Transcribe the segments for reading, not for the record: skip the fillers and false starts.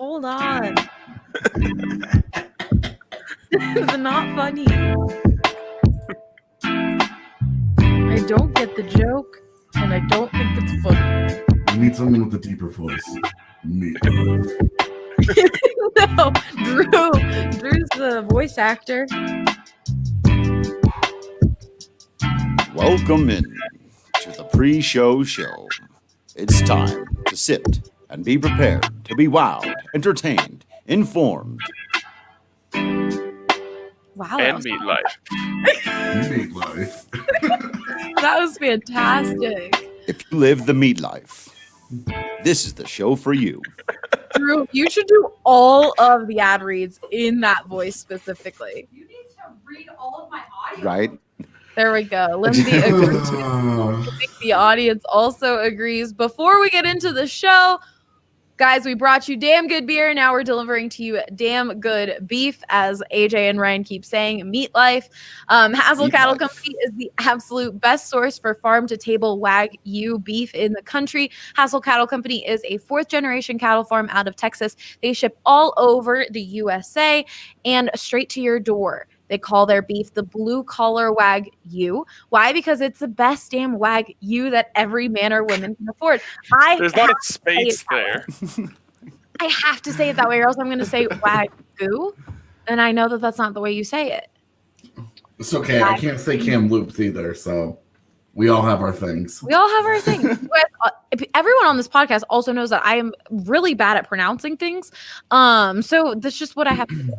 Hold on. This is not funny. I don't get the joke, and I don't think it's funny. You need someone with a deeper voice. Me. No, Drew's the voice actor. Welcome in to the pre-show show. It's time to sit and be prepared to be wowed, entertained, informed. Wow. And meat life. Meat life. That was fantastic. If you live the meat life, this is the show for you. Drew, you should do all of the ad reads in that voice specifically. You need to read all of my audio. Right? There we go. Lindsay agrees. I think the audience also agrees. Before we get into the show, guys, we brought you damn good beer. Now we're delivering to you damn good beef, as AJ and Ryan keep saying, meat life. Hassel Cattle Company is the absolute best source for farm-to-table Wagyu beef in the country. Hassel Cattle Company is a fourth-generation cattle farm out of Texas. They ship all over the USA and straight to your door. They call their beef the blue-collar Wagyu. Why? Because it's the best damn Wagyu that every man or woman can afford. There's not a space there. I have to say it that way, or else I'm going to say Wagyu, and I know that that's not the way you say it. It's okay. I can't say Kamloops either, so we all have our things. We all have our things. Everyone on this podcast also knows that I am really bad at pronouncing things, so that's just what I have to do.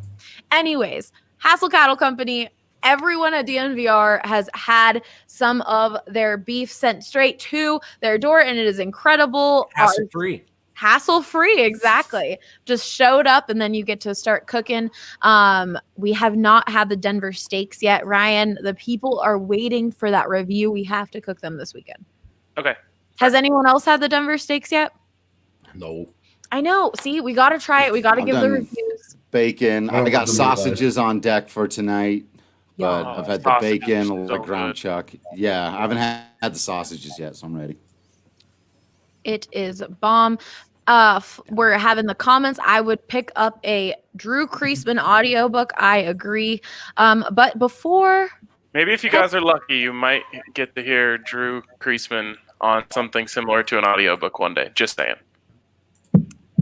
Anyways, Hassel Cattle Company, everyone at DNVR has had some of their beef sent straight to their door, and it is incredible. Hassle-free. Hassle-free, exactly. Just showed up, and then you get to start cooking. We have not had the Denver steaks yet. Ryan, the people are waiting for that review. We have to cook them this weekend. Okay. Has anyone else had the Denver steaks yet? No. I know. See, we got to try it. We got to give the reviews. Bacon. I got sausages on deck for tonight, but Yeah. I've had the bacon, the ground chuck. Yeah, I haven't had the sausages yet, so I'm ready. It is bomb. We're having the comments. I would pick up a Drew Kreisman audiobook. I agree. But before... Maybe if you guys are lucky, you might get to hear Drew Kreisman on something similar to an audiobook one day. Just saying.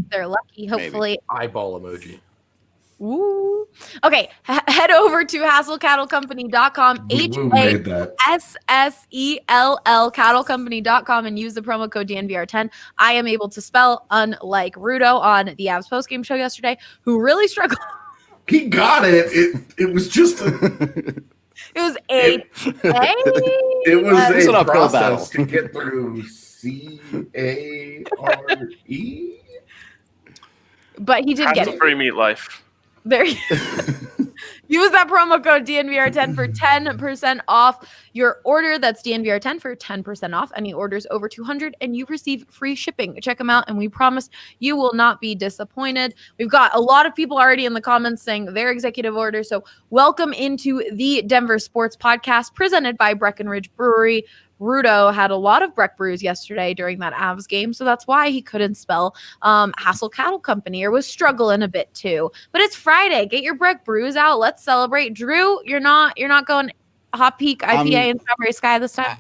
They're lucky, hopefully. Maybe. Eyeball emoji. Ooh. Okay, head over to hasslecattlecompany.com, HASSELL cattlecompany.com, and use the promo code DNVR10. I am able to spell, unlike Rudo on the Avs postgame show yesterday, who really struggled. He got it. It was just a... It was a It was an a uphill process battle. to get through CARE. But he did get it. Free meat life. There. Use that promo code DNVR10 for 10% off your order. That's DNVR10 for 10% off any orders over 200, and you receive free shipping. Check them out, and we promise you will not be disappointed. We've got a lot of people already in the comments saying their executive order. So welcome into the Denver Sports Podcast presented by Breckenridge Brewery. Rudo had a lot of Breck brews yesterday during that Avs game, so that's why he couldn't spell Hassel Cattle Company, or was struggling a bit too. But it's Friday. Get your Breck brews out. Let's celebrate. Drew, you're not going Hot Peak IPA and Strawberry Sky this time?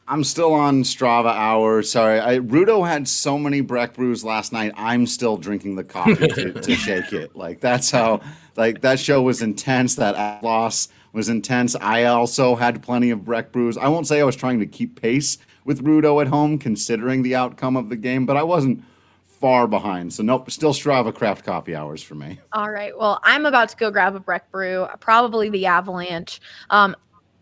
I'm still on Strava hour. Sorry. Rudo had so many Breck brews last night. I'm still drinking the coffee to shake it. Like, that's how, like, that show was intense. That loss was intense. I also had plenty of Breck brews. I won't say I was trying to keep pace with Rudo at home, considering the outcome of the game, but I wasn't far behind. So nope, still Strava craft coffee hours for me. All right. Well, I'm about to go grab a Breck brew, probably the Avalanche.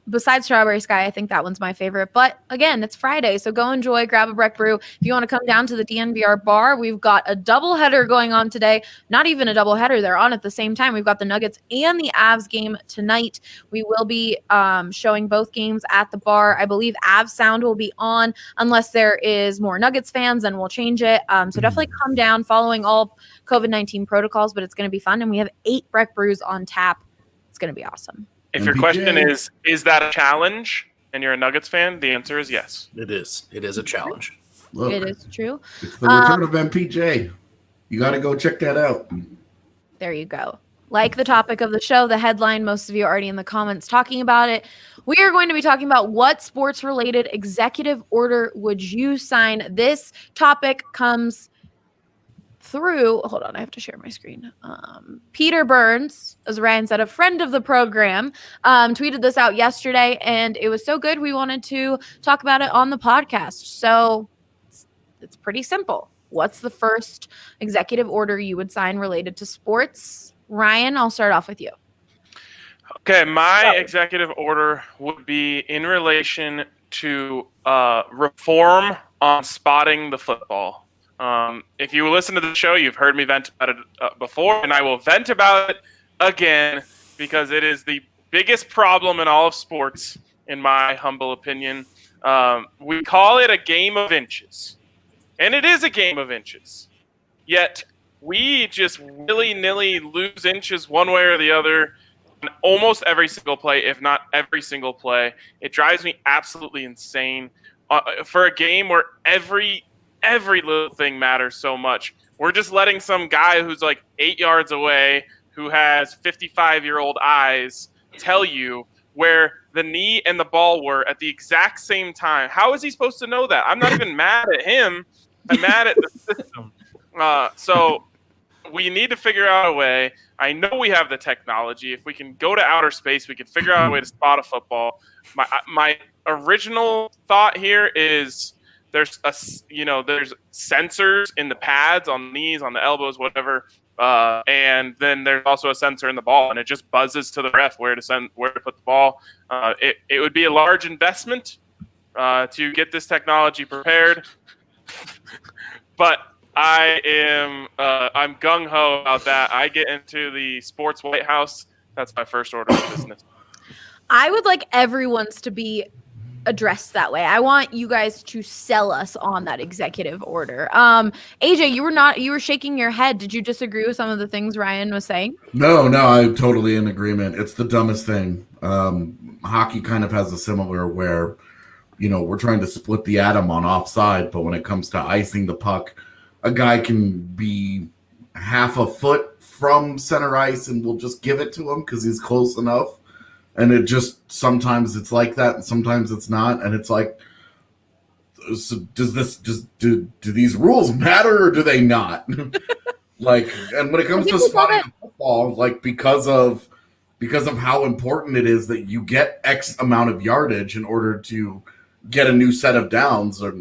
Besides Strawberry Sky, I think that one's my favorite. But again, it's Friday, so go enjoy, grab a Breck brew. If you want to come down to the DNVR bar, we've got a doubleheader going on today. Not even a doubleheader, they're on at the same time. We've got the Nuggets and the Avs game tonight. We will be showing both games at the bar. I believe Avs sound will be on unless there is more Nuggets fans, and we'll change it. So definitely come down following all COVID-19 protocols, but it's going to be fun. And we have 8 Breck brews on tap. It's going to be awesome. If your question is that a challenge and you're a Nuggets fan, the answer is yes. It is. It is a challenge. Look, It is true. it's the return of MPJ. you got to go check that out. There you go. Like the topic of the show, the headline, most of you are already in the comments talking about it. We are going to be talking about what sports-related executive order would you sign. This topic comes through, hold on, I have to share my screen. Peter Burns, as Ryan said, a friend of the program, tweeted this out yesterday, and it was so good we wanted to talk about it on the podcast. So it's pretty simple. What's the first executive order you would sign related to sports? Ryan, I'll start off with you. Okay, my executive order would be in relation to reform on spotting the football. If you listen to the show, you've heard me vent about it before, and I will vent about it again because it is the biggest problem in all of sports, in my humble opinion. We call it a game of inches, and it is a game of inches. Yet we just willy-nilly lose inches one way or the other on almost every single play, if not every single play. It drives me absolutely insane. For a game where every little thing matters so much, we're just letting some guy who's like 8 yards away, who has 55-year-old eyes, tell you where the knee and the ball were at the exact same time. How is he supposed to know that? I'm not even mad at him. I'm mad at the system. So we need to figure out a way. I know we have the technology. If we can go to outer space, we can figure out a way to spot a football. My original thought here is there's sensors in the pads, on the knees, on the elbows, whatever, and then there's also a sensor in the ball, and it just buzzes to the ref where to put the ball. It would be a large investment to get this technology prepared, but I'm gung ho about that. I get into the sports White House. That's my first order of business. I would like everyone's to be addressed that way. I want you guys to sell us on that executive order. AJ, you were shaking your head. Did you disagree with some of the things Ryan was saying? No, I'm totally in agreement. It's the dumbest thing. Hockey kind of has a similar where, we're trying to split the atom on offside, but when it comes to icing the puck, a guy can be half a foot from center ice and we'll just give it to him because he's close enough. And it just, sometimes it's like that and sometimes it's not. And it's like, so do these rules matter or do they not? And when it comes to spotting football, because of how important it is that you get X amount of yardage in order to get a new set of downs, or,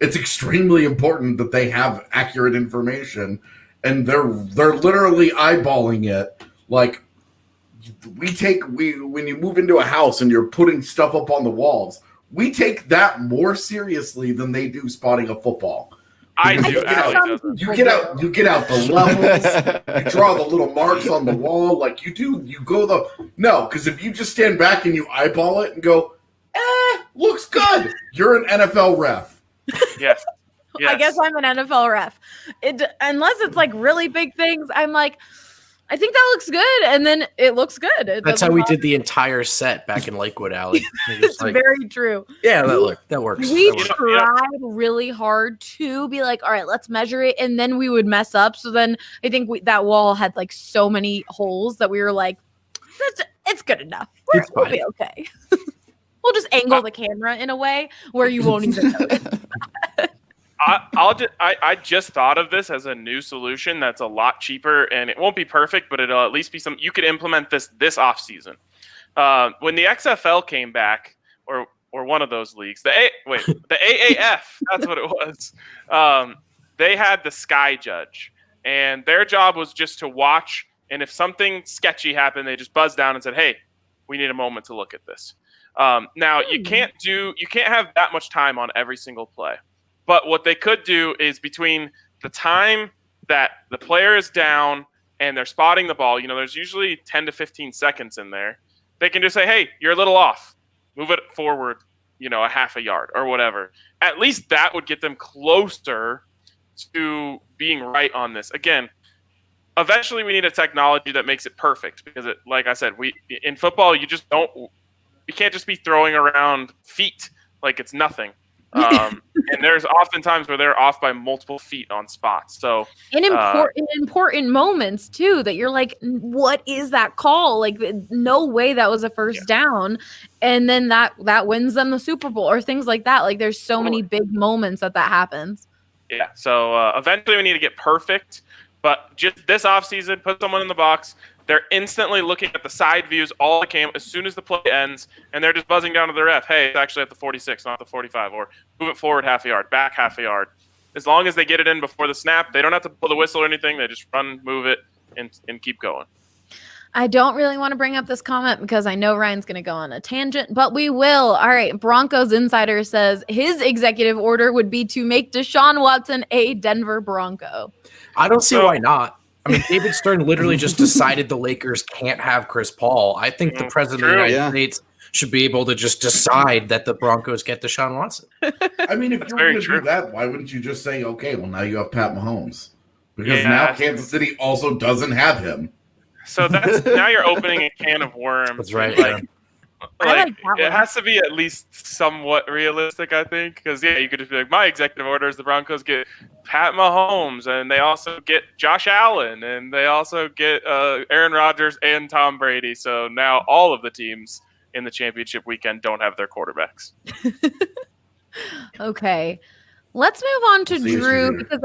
it's extremely important that they have accurate information, and they're literally eyeballing it. Like, when you move into a house and you're putting stuff up on the walls, we take that more seriously than they do spotting a football. I do. You get out the levels, you draw the little marks on the wall, like you do. Because if you just stand back and you eyeball it and go, looks good, you're an NFL ref. Yes. I guess I'm an NFL ref. Unless it's like really big things, I'm like, I think that looks good, and then it looks good. That's how we did the entire set back in Lakewood Alley. It's very true. Yeah, that works. We tried really hard to be like, all right, let's measure it, and then we would mess up. So then I think that wall had like so many holes that we were like, it's good enough. We'll be okay. We'll just angle the camera in a way where you won't even notice. I just thought of this as a new solution that's a lot cheaper, and it won't be perfect, but it'll at least be some. You could implement this off season. When the XFL came back, or one of those leagues, the AAF, that's what it was. They had the Sky Judge, and their job was just to watch. And if something sketchy happened, they just buzzed down and said, "Hey, we need a moment to look at this." Now you can't have that much time on every single play. But what they could do is between the time that the player is down and they're spotting the ball, there's usually 10 to 15 seconds in there. They can just say, hey, you're a little off. Move it forward, a half a yard or whatever. At least that would get them closer to being right on this. Again, eventually we need a technology that makes it perfect because, like I said, in football, you can't just be throwing around feet like it's nothing. And there's often times where they're off by multiple feet on spots. So in important moments too, that you're like, what is that call? Like, no way that was a first down. And then that wins them the Super Bowl or things like that. Like, there's so many big moments that happens. Yeah. So eventually we need to get perfect. But just this offseason, put someone in the box. They're instantly looking at the side views all the game as soon as the play ends, and they're just buzzing down to the ref, hey, it's actually at the 46, not the 45, or move it forward half a yard, back half a yard. As long as they get it in before the snap, they don't have to blow the whistle or anything. They just run, move it, and keep going. I don't really want to bring up this comment because I know Ryan's going to go on a tangent, but we will. All right. Broncos Insider says his executive order would be to make Deshaun Watson a Denver Bronco. I don't see why not. I mean, David Stern literally just decided the Lakers can't have Chris Paul. I think the president of the United States should be able to just decide that the Broncos get Deshaun Watson. I mean, if you're going to do that, why wouldn't you just say, okay, well, now you have Pat Mahomes? Because now Kansas City also doesn't have him. So that's now you're opening a can of worms. That's right. Like it has to be at least somewhat realistic, I think, because you could just be like, my executive order is the Broncos get Pat Mahomes, and they also get Josh Allen, and they also get Aaron Rodgers and Tom Brady. So now all of the teams in the championship weekend don't have their quarterbacks. Okay, let's move on to Drew because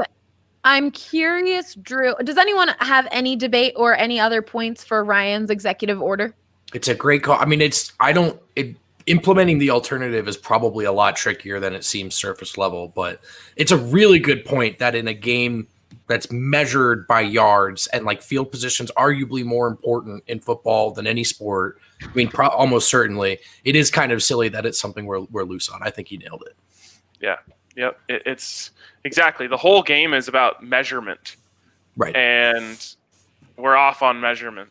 I'm curious, Drew. Does anyone have any debate or any other points for Ryan's executive order? It's a great call. I mean, implementing the alternative is probably a lot trickier than it seems surface level, but it's a really good point that in a game that's measured by yards and like field positions, arguably more important in football than any sport. I mean, almost certainly it is kind of silly that it's something we're loose on. I think he nailed it. Yeah. Yep. It's exactly. The whole game is about measurement. Right. And we're off on measurement.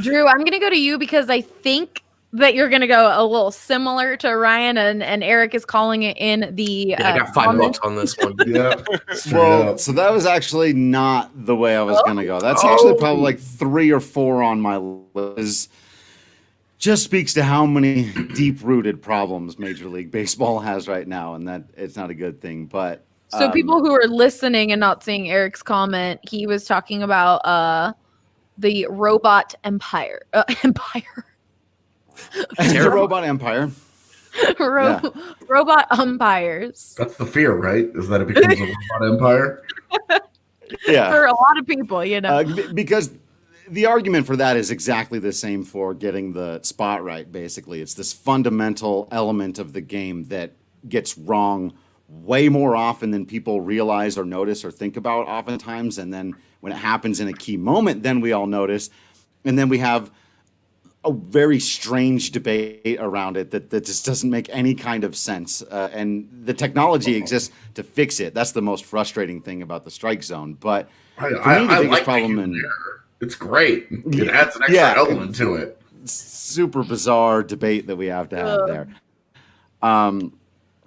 Drew, I'm going to go to you because I think that you're going to go a little similar to Ryan, and Eric is calling it in the. I got $5 on this one. Yeah. Well, so that was actually not the way I was going to go. That's actually probably like 3 or 4 on my list. Just speaks to how many deep-rooted problems Major League Baseball has right now, and that it's not a good thing. But so people who are listening and not seeing Eric's comment, he was talking about the robot empire. The robot empire. Robot umpires. That's the fear, right? Is that it becomes a robot empire? Yeah. For a lot of people, because the argument for that is exactly the same for getting the spot right, basically. It's this fundamental element of the game that gets wrong way more often than people realize or notice or think about oftentimes. And then when it happens in a key moment, then we all notice. And then we have a very strange debate around it that just doesn't make any kind of sense. And the technology exists to fix it. That's the most frustrating thing about the strike zone. But for me, the biggest problem it's great. It adds an extra element to it. Super bizarre debate that we have to have there.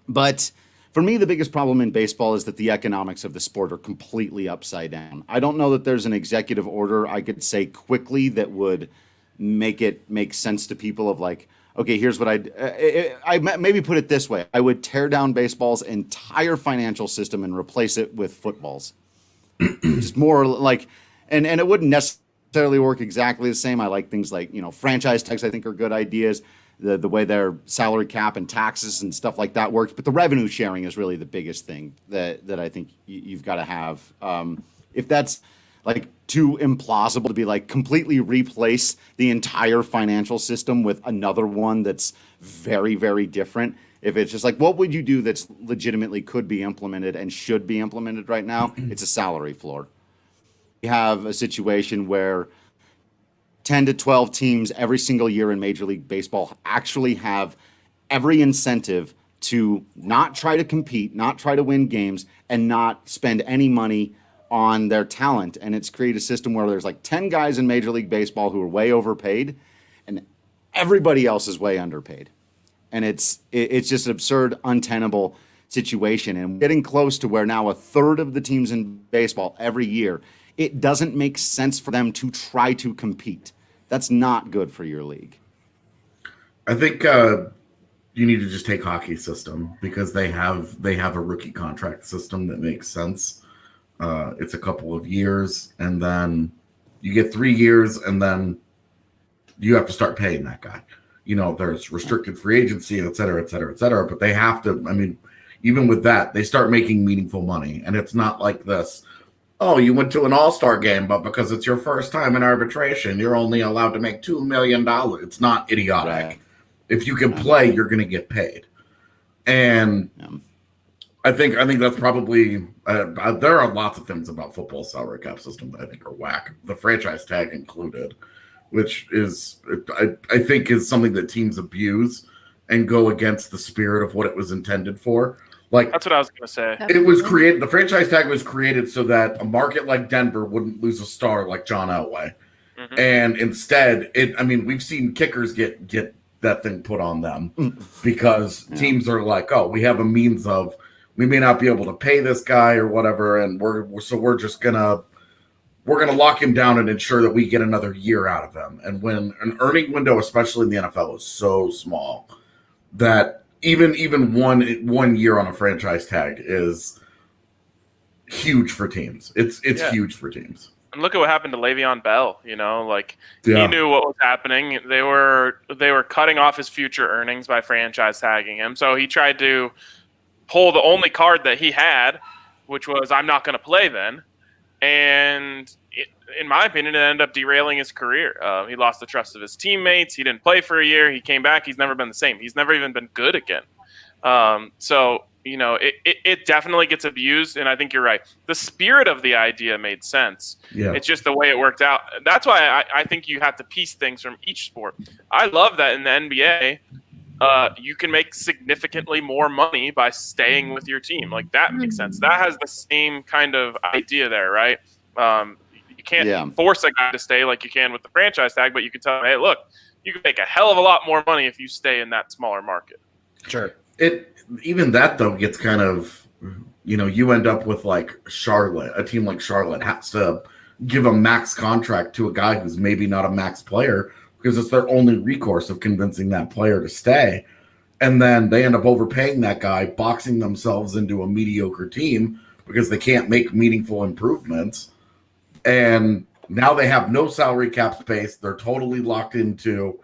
But for me, the biggest problem in baseball is that the economics of the sport are completely upside down. I don't know that there's an executive order I could say quickly that would make it make sense to people of like, okay, here's what I maybe put it this way. I would tear down baseball's entire financial system and replace it with football's. Just more like, and it wouldn't necessarily work exactly the same. I like things like, franchise tags I think are good ideas. The way their salary cap and taxes and stuff like that works. But the revenue sharing is really the biggest thing that I think you've got to have. If that's like too implausible to be like completely replace the entire financial system with another one that's very, very different. If it's just like, what would you do that's legitimately could be implemented and should be implemented right now? It's a salary floor. You have a situation where 10 to 12 teams every single year in Major League Baseball actually have every incentive to not try to compete, not try to win games, and not spend any money on their talent. And it's created a system where there's like 10 guys in Major League Baseball who are way overpaid, and everybody else is way underpaid. And it's just an absurd, untenable situation. And getting close to where now a third of the teams in baseball every year, it doesn't make sense for them to try to compete. That's not good for your league. I think, you need to just take hockey's system because they have a rookie contract system that makes sense. It's a couple of years, and then you get 3 years, and then you have to start paying that guy. There's restricted free agency, et cetera, et cetera, et cetera. But they have to. I mean, even with that, they start making meaningful money, and it's not like this. Oh, you went to an all-star game, but because it's your first time in arbitration, you're only allowed to make $2 million. It's not idiotic. Right. If you can play, you're going to get paid. And I think that's probably there are lots of things about football's salary cap system that I think are whack. The franchise tag included, which is I think is something that teams abuse and go against the spirit of what it was intended for. Like that's what I was going to say. It was created. The franchise tag was created so that a market like Denver wouldn't lose a star like John Elway, and instead, we've seen kickers get that thing put on them because teams are like, oh, we have a means of we may not be able to pay this guy or whatever, and we're just gonna lock him down and ensure that we get another year out of him. And when an earning window, especially in the NFL, is so small that even one year on a franchise tag is huge for teams. It's huge for teams. And look at what happened to Le'Veon Bell. He knew what was happening. They were cutting off his future earnings by franchise tagging him. So he tried to pull the only card that he had, which was I'm not going to play then. And in my opinion, it ended up derailing his career. He lost the trust of his teammates. He didn't play for a year. He came back. He's never been the same. He's never even been good again. It definitely gets abused, and I think you're right. The spirit of the idea made sense. Yeah. It's just the way it worked out. That's why I think you have to piece things from each sport. I love that in the NBA, you can make significantly more money by staying with your team. Like, that makes sense. That has the same kind of idea there, right? You can't force a guy to stay like you can with the franchise tag, but you can tell him, hey, look, you can make a hell of a lot more money if you stay in that smaller market. Sure. Even that, though, gets kind of, you end up with like Charlotte. A team like Charlotte has to give a max contract to a guy who's maybe not a max player because it's their only recourse of convincing that player to stay. And then they end up overpaying that guy, boxing themselves into a mediocre team because they can't make meaningful improvements. And now they have no salary cap space. They're totally locked into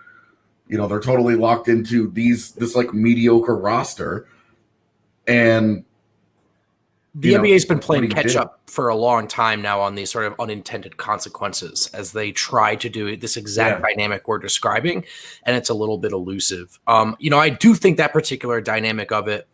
this like mediocre roster. And the NBA's been playing catch up for a long time now on these sort of unintended consequences as they try to do this exact dynamic we're describing, and it's a little bit elusive. I do think that particular dynamic of it,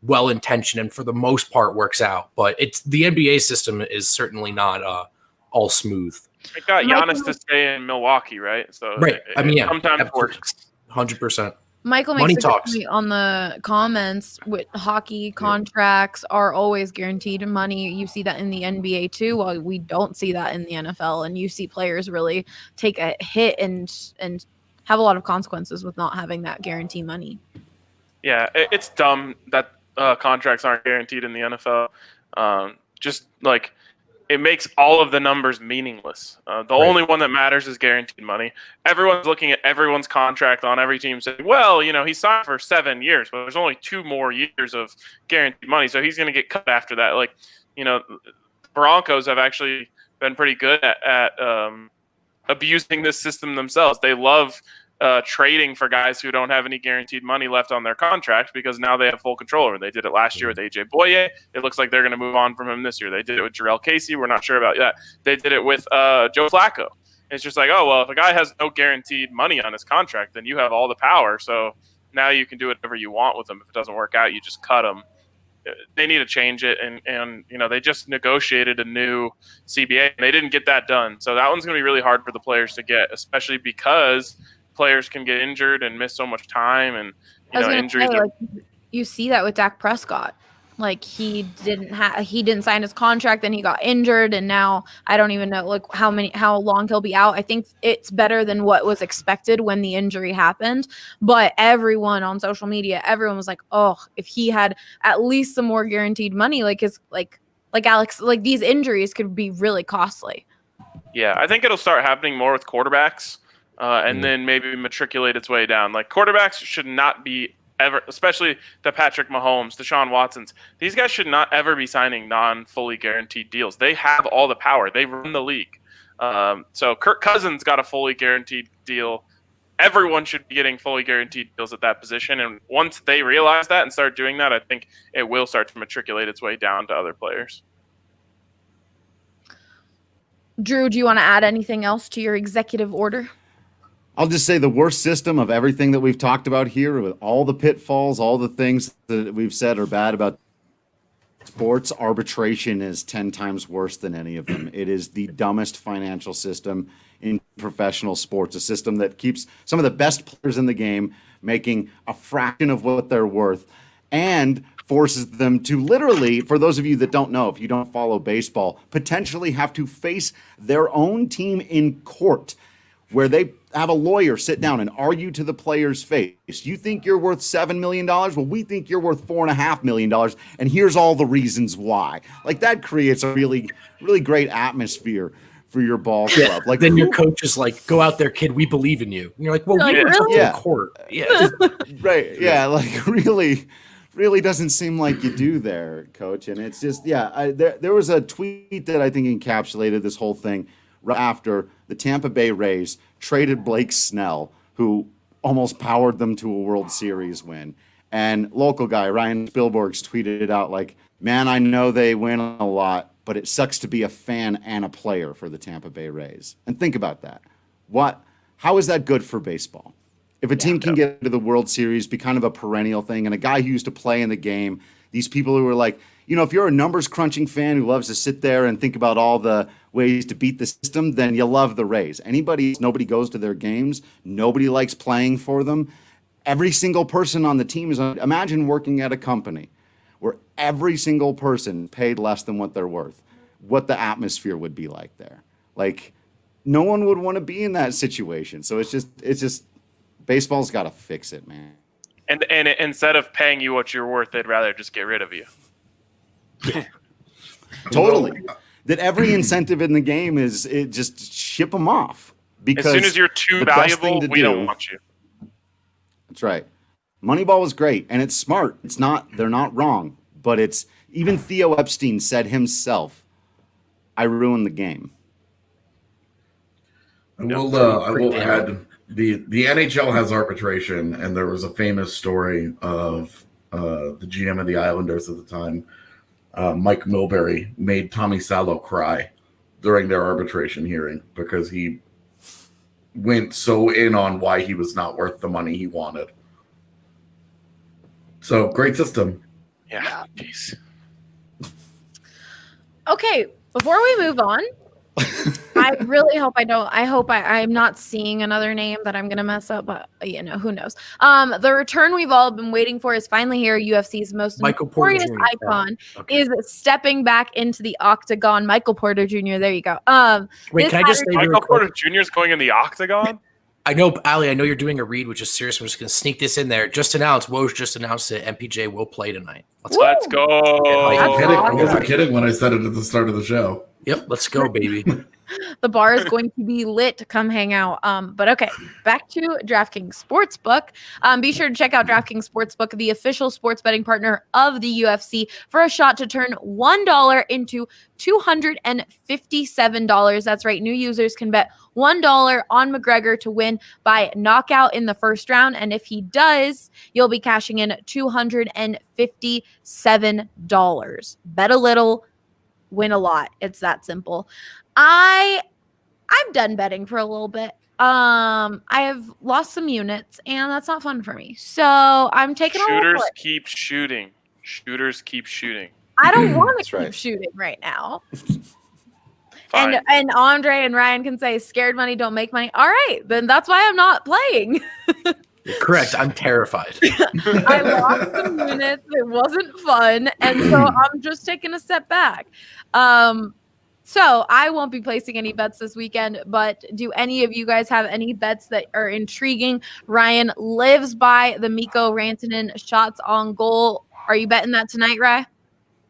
well-intentioned and for the most part works out, but it's the NBA system is certainly not all smooth. It got Giannis to stay in Milwaukee, right? So right. Sometimes it works. 100%. Michael Money makes a good talks. point on the comments with hockey contracts are always guaranteed money. You see that in the NBA too. While we don't see that in the NFL, and you see players really take a hit and have a lot of consequences with not having that guarantee money. Yeah, it's dumb that contracts aren't guaranteed in the NFL. Just like it makes all of the numbers meaningless. The only one that matters is guaranteed money. Everyone's looking at everyone's contract on every team saying, well, he signed for 7 years, but there's only 2 more years of guaranteed money, so he's going to get cut after that. Like, Broncos have actually been pretty good at abusing this system themselves. They love trading for guys who don't have any guaranteed money left on their contract because now they have full control over it. They did it last year with AJ Boye. It looks like they're going to move on from him this year. They did it with Jarrell Casey. We're not sure about that. They did it with Joe Flacco. It's just like, oh, well, if a guy has no guaranteed money on his contract, then you have all the power. So now you can do whatever you want with him. If it doesn't work out, you just cut him. They need to change it. And they just negotiated a new CBA, and they didn't get that done. So that one's going to be really hard for the players to get, especially because players can get injured and miss so much time, and injuries. You see that with Dak Prescott. Like he didn't sign his contract, then he got injured, and now I don't even know how long he'll be out. I think it's better than what was expected when the injury happened. But everyone on social media, everyone was like, "Oh, if he had at least some more guaranteed money, like Alex, like these injuries could be really costly." Yeah, I think it'll start happening more with quarterbacks. And then maybe matriculate its way down. Like quarterbacks should not be ever, especially the Patrick Mahomes, Deshaun Watsons. These guys should not ever be signing non-fully guaranteed deals. They have all the power. They run the league. So Kirk Cousins got a fully guaranteed deal. Everyone should be getting fully guaranteed deals at that position. And once they realize that and start doing that, I think it will start to matriculate its way down to other players. Drew, do you want to add anything else to your executive order? I'll just say the worst system of everything that we've talked about here, with all the pitfalls, all the things that we've said are bad about sports, arbitration is 10 times worse than any of them. It is the dumbest financial system in professional sports, a system that keeps some of the best players in the game making a fraction of what they're worth and forces them to literally, for those of you that don't know, if you don't follow baseball, potentially have to face their own team in court where they have a lawyer sit down and argue to the player's face. You think you're worth $7 million? Well, we think you're worth $4.5 million. And here's all the reasons why. Like, that creates a really, really great atmosphere for your ball club. Like, then your coach is like, "Go out there, kid. We believe in you." And you're like, "Well, we were really? in court." Yeah. right. Yeah. Like, really doesn't seem like you do there, coach. And it's just, there was a tweet that I think encapsulated this whole thing right after the Tampa Bay Rays traded Blake Snell, who almost powered them to a World Series win. And local guy, Ryan Spielberg's tweeted it out like, "Man, I know they win a lot, but it sucks to be a fan and a player for the Tampa Bay Rays." And think about that. How is that good for baseball? If a team can get to the World Series, be kind of a perennial thing, and a guy who used to play in the game, these people who are like, if you're a numbers crunching fan who loves to sit there and think about all the ways to beat the system, then you love the Rays. Nobody goes to their games. Nobody likes playing for them. Every single person on the team imagine working at a company where every single person paid less than what they're worth, what the atmosphere would be like there. Like, no one would want to be in that situation. So it's just baseball's got to fix it, man. And instead of paying you what you're worth, they'd rather just get rid of you. Totally. That every incentive in the game is just ship them off. Because as soon as you're too valuable, we don't want you. That's right. Moneyball was great, and it's smart. They're not wrong, but it's, even Theo Epstein said himself, "I ruined the game." I will add, the NHL has arbitration, and there was a famous story of the GM of the Islanders at the time, Mike Milbury, made Tommy Salo cry during their arbitration hearing because he went so in on why he was not worth the money he wanted. So, great system. Yeah, jeez. Okay, before we move on, I really hope I'm not seeing another name that I'm going to mess up, but who knows. The return we've all been waiting for is finally here. UFC's most notorious icon is stepping back into the octagon. Michael Porter Jr., there you go. Wait, can I just say Michael Porter Jr. is going in the octagon? I know, Ali, I know you're doing a read, which is serious. I'm just going to sneak this in there. Just announced, Woj just announced it. MPJ will play tonight. Let's go. I wasn't kidding when I said it at the start of the show. Yep, let's go, baby. The bar is going to be lit to come hang out. But okay, back to DraftKings Sportsbook. Be sure to check out DraftKings Sportsbook, the official sports betting partner of the UFC, for a shot to turn $1 into $257. That's right. New users can bet $1 on McGregor to win by knockout in the first round. And if he does, you'll be cashing in $257. Bet a little, win a lot. It's that simple. I'm done betting for a little bit. I have lost some units, and that's not fun for me. So I'm taking a little Shooters break. keep shooting. Shooters keep shooting. I don't want to keep right. shooting right now. Fine. And Andre and Ryan can say scared money don't make money. All right, then that's why I'm not playing. Correct. I'm terrified. I lost some units. It wasn't fun, and so I'm just taking a step back. So I won't be placing any bets this weekend, but do any of you guys have any bets that are intriguing? Ryan lives by the Mikko Rantanen shots on goal. Are you betting that tonight, Rye?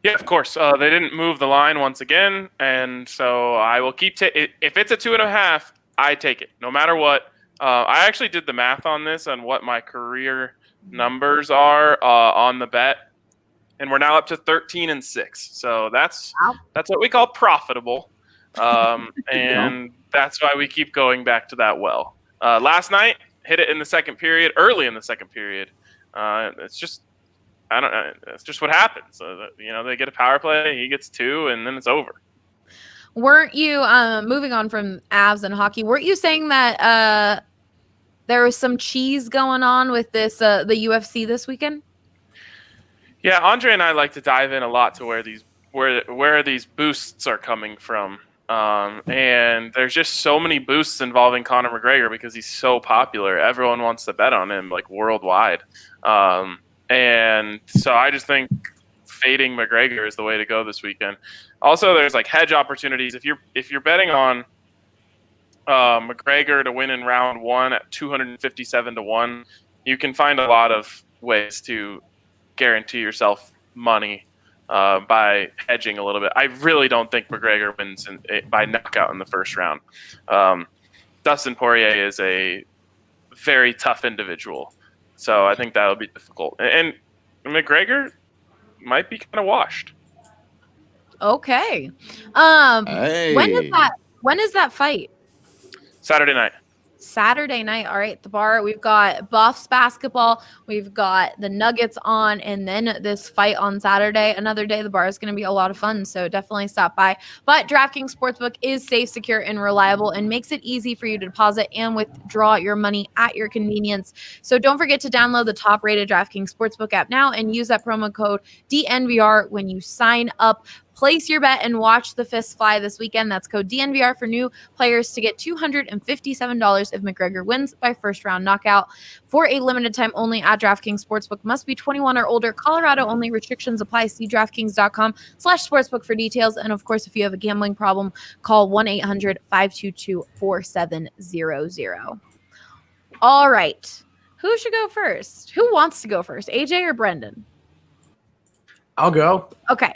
Yeah, of course. They didn't move the line once again, and so I will keep if it's a 2.5, I take it no matter what. I actually did the math on this on what my career numbers are on the bet, and we're now up to 13-6. So that's what we call profitable, and that's why we keep going back to that well. Last night, hit it in the second period, early in the second period. It's just what happens. They get a power play, he gets 2, and then it's over. Weren't you moving on from Avs and hockey? Weren't you saying that there was some cheese going on with this the UFC this weekend? Yeah, Andre and I like to dive in a lot to where these boosts are coming from. And there's just so many boosts involving Conor McGregor because he's so popular. Everyone wants to bet on him, like, worldwide. And so I just think fading McGregor is the way to go this weekend. Also, there's like hedge opportunities. If you're betting on McGregor to win in round 1 at 257-1, you can find a lot of ways to guarantee yourself money by hedging a little bit. I really don't think McGregor wins by knockout in the first round. Dustin Poirier is a very tough individual, so I think that'll be difficult. And McGregor might be kind of washed. Okay. Hey. When is that fight? Saturday night. Saturday night. All right, the bar. We've got Buffs basketball. We've got the Nuggets on, and then this fight on Saturday. Another day. The bar is going to be a lot of fun, so definitely stop by. But DraftKings Sportsbook is safe, secure, and reliable, and makes it easy for you to deposit and withdraw your money at your convenience. So don't forget to download the top-rated DraftKings Sportsbook app now and use that promo code DNVR when you sign up. Place your bet and watch the fists fly this weekend. That's code DNVR for new players to get $257 if McGregor wins by first round knockout. For a limited time only at DraftKings Sportsbook. Must be 21 or older. Colorado only. Restrictions apply. See DraftKings.com/sportsbook for details. And of course, if you have a gambling problem, call 1-800-522-4700. All right. Who should go first? Who wants to go first? AJ or Brendan? I'll go. Okay.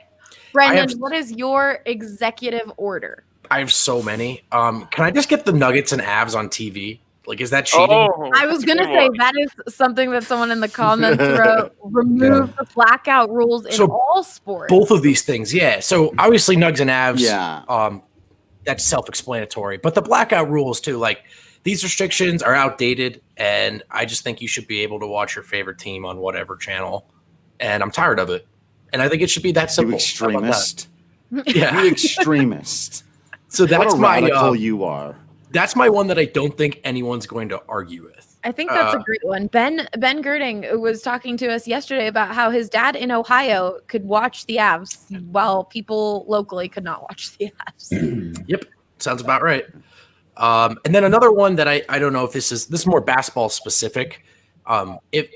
Brendan, what is your executive order? I have so many. Can I just get the Nuggets and Avs on TV? Like, is that cheating? I was going to say that is something that someone in the comments wrote. Remove the blackout rules in all sports. Both of these things, yeah. So obviously Nugs and Avs, that's self-explanatory. But the blackout rules too, like these restrictions are outdated, and I just think you should be able to watch your favorite team on whatever channel. And I'm tired of it. And I think it should be that simple. You extremist. Yeah. You extremist. So that's what a radical you are. That's my one that I don't think anyone's going to argue with. I think that's a great one. Ben Girding was talking to us yesterday about how his dad in Ohio could watch the Avs while people locally could not watch the Avs. Yep. Sounds about right. And then another one that I don't know if this is more basketball specific. If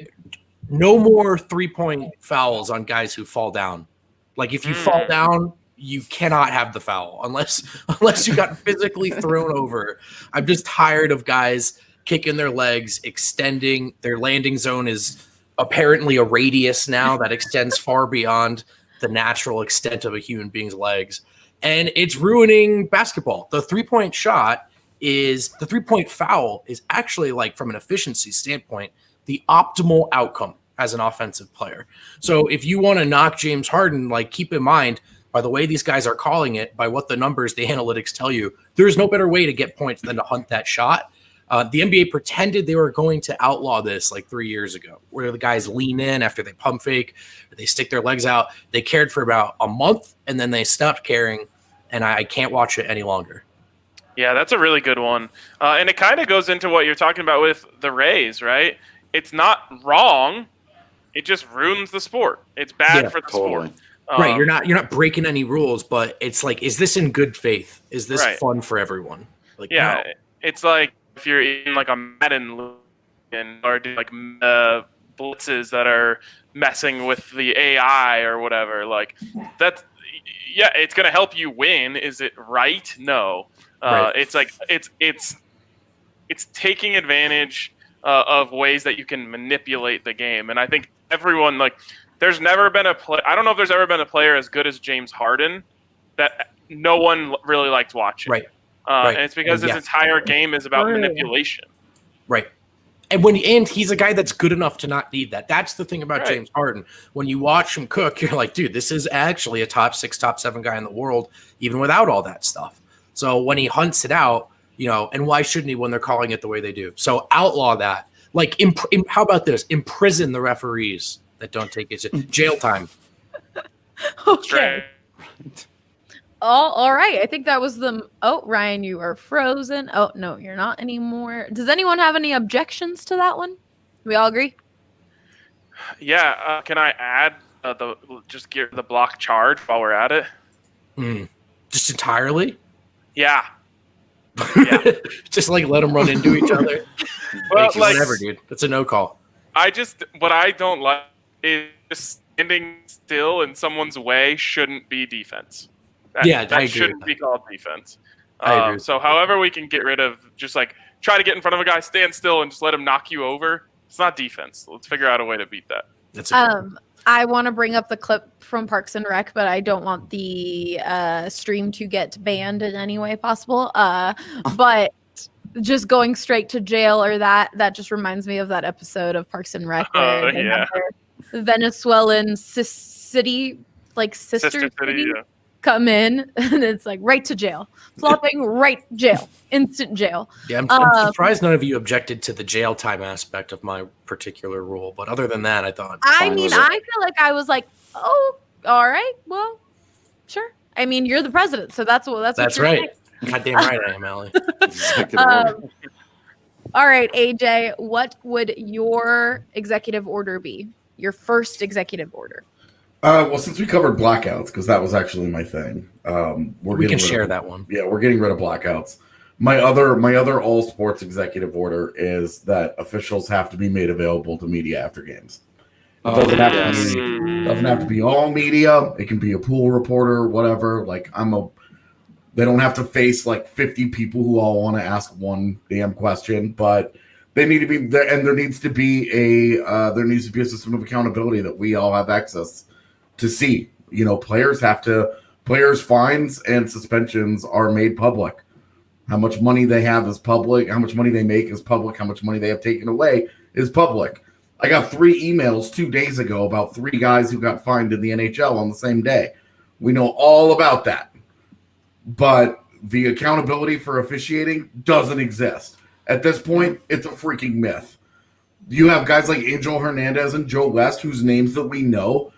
no more 3-point fouls on guys who fall down. Like if you fall down, you cannot have the foul unless you got physically thrown over. I'm just tired of guys kicking their legs, extending. Their landing zone is apparently a radius now that extends far beyond the natural extent of a human being's legs. And it's ruining basketball. The 3-point foul is actually, like, from an efficiency standpoint, the optimal outcome as an offensive player. So if you want to knock James Harden, like, keep in mind, by the way these guys are calling it, by what the numbers, the analytics tell you, there's no better way to get points than to hunt that shot. The NBA pretended they were going to outlaw this like 3 years ago, where the guys lean in after they pump fake, or they stick their legs out. They cared for about a month, and then they stopped caring, and I can't watch it any longer. Yeah, that's a really good one. And it kind of goes into what you're talking about with the Rays, right? It's not wrong. It just ruins the sport. It's bad for the sport. Right. You're not breaking any rules, but it's like, is this in good faith? Is this fun for everyone? Like, yeah, no. It's like if you're in like a Madden or do like blitzes that are messing with the AI or whatever, like that's, yeah, it's going to help you win. Is it right? No. Right. It's like, it's taking advantage of ways that you can manipulate the game. And I think everyone, like, there's never been I don't know if there's ever been a player as good as James Harden that no one really liked watching. Right. And it's because his entire game is about manipulation. Right. And he's a guy that's good enough to not need that. That's the thing about Right. James Harden. When you watch him cook, you're like, dude, this is actually a top 6, top 7 guy in the world, even without all that stuff. So when he hunts it out, and why shouldn't he when they're calling it the way they do? So outlaw that. Like, how about this? Imprison the referees that don't take it. Jail time. Okay. All right. I think that was the. Oh, Ryan, you are frozen. Oh, no, you're not anymore. Does anyone have any objections to that one? We all agree? Yeah. Can I add just get the block charge while we're at it? Just entirely? Yeah. Just like let them run into each other. Well, Whatever, dude. That's a no call. What I don't like is just standing still in someone's way shouldn't be defense. I agree That with shouldn't that. be called defense. I agree. So however we can get rid of just like try to get in front of a guy, stand still, and just let him knock you over. It's not defense. Let's figure out a way to beat that. That's a I want to bring up the clip from Parks and Rec, but I don't want the stream to get banned in any way possible. But just going straight to jail or that just reminds me of that episode of Parks and Rec where they have their Venezuelan city, like sister city, yeah. come in, and it's like right to jail, flopping right jail, instant jail. Yeah, I'm surprised none of you objected to the jail time aspect of my particular rule. But other than that, I thought. I mean, I feel like I was like, oh, all right, well, sure. I mean, you're the president, so that's what you're right. saying. Goddamn right I am, Allie. All right, AJ, what would your executive order be? Your first executive order? Well, since we covered blackouts, because that was actually my thing, We can share that one. Yeah, we're getting rid of blackouts. My other all sports executive order is that officials have to be made available to media after games. It doesn't have to be all media. It can be a pool reporter, whatever. Like they don't have to face like 50 people who all want to ask one damn question, but they need to be there, and there needs to be a system of accountability that we all have access to see. Players' fines and suspensions are made public. How much money they have is public. How much money they make is public. How much money they have taken away is public. I got 3 emails 2 days ago about 3 guys who got fined in the NHL on the same day. We know all about that. But the accountability for officiating doesn't exist. At this point, it's a freaking myth. You have guys like Angel Hernandez and Joe West, whose names that we know.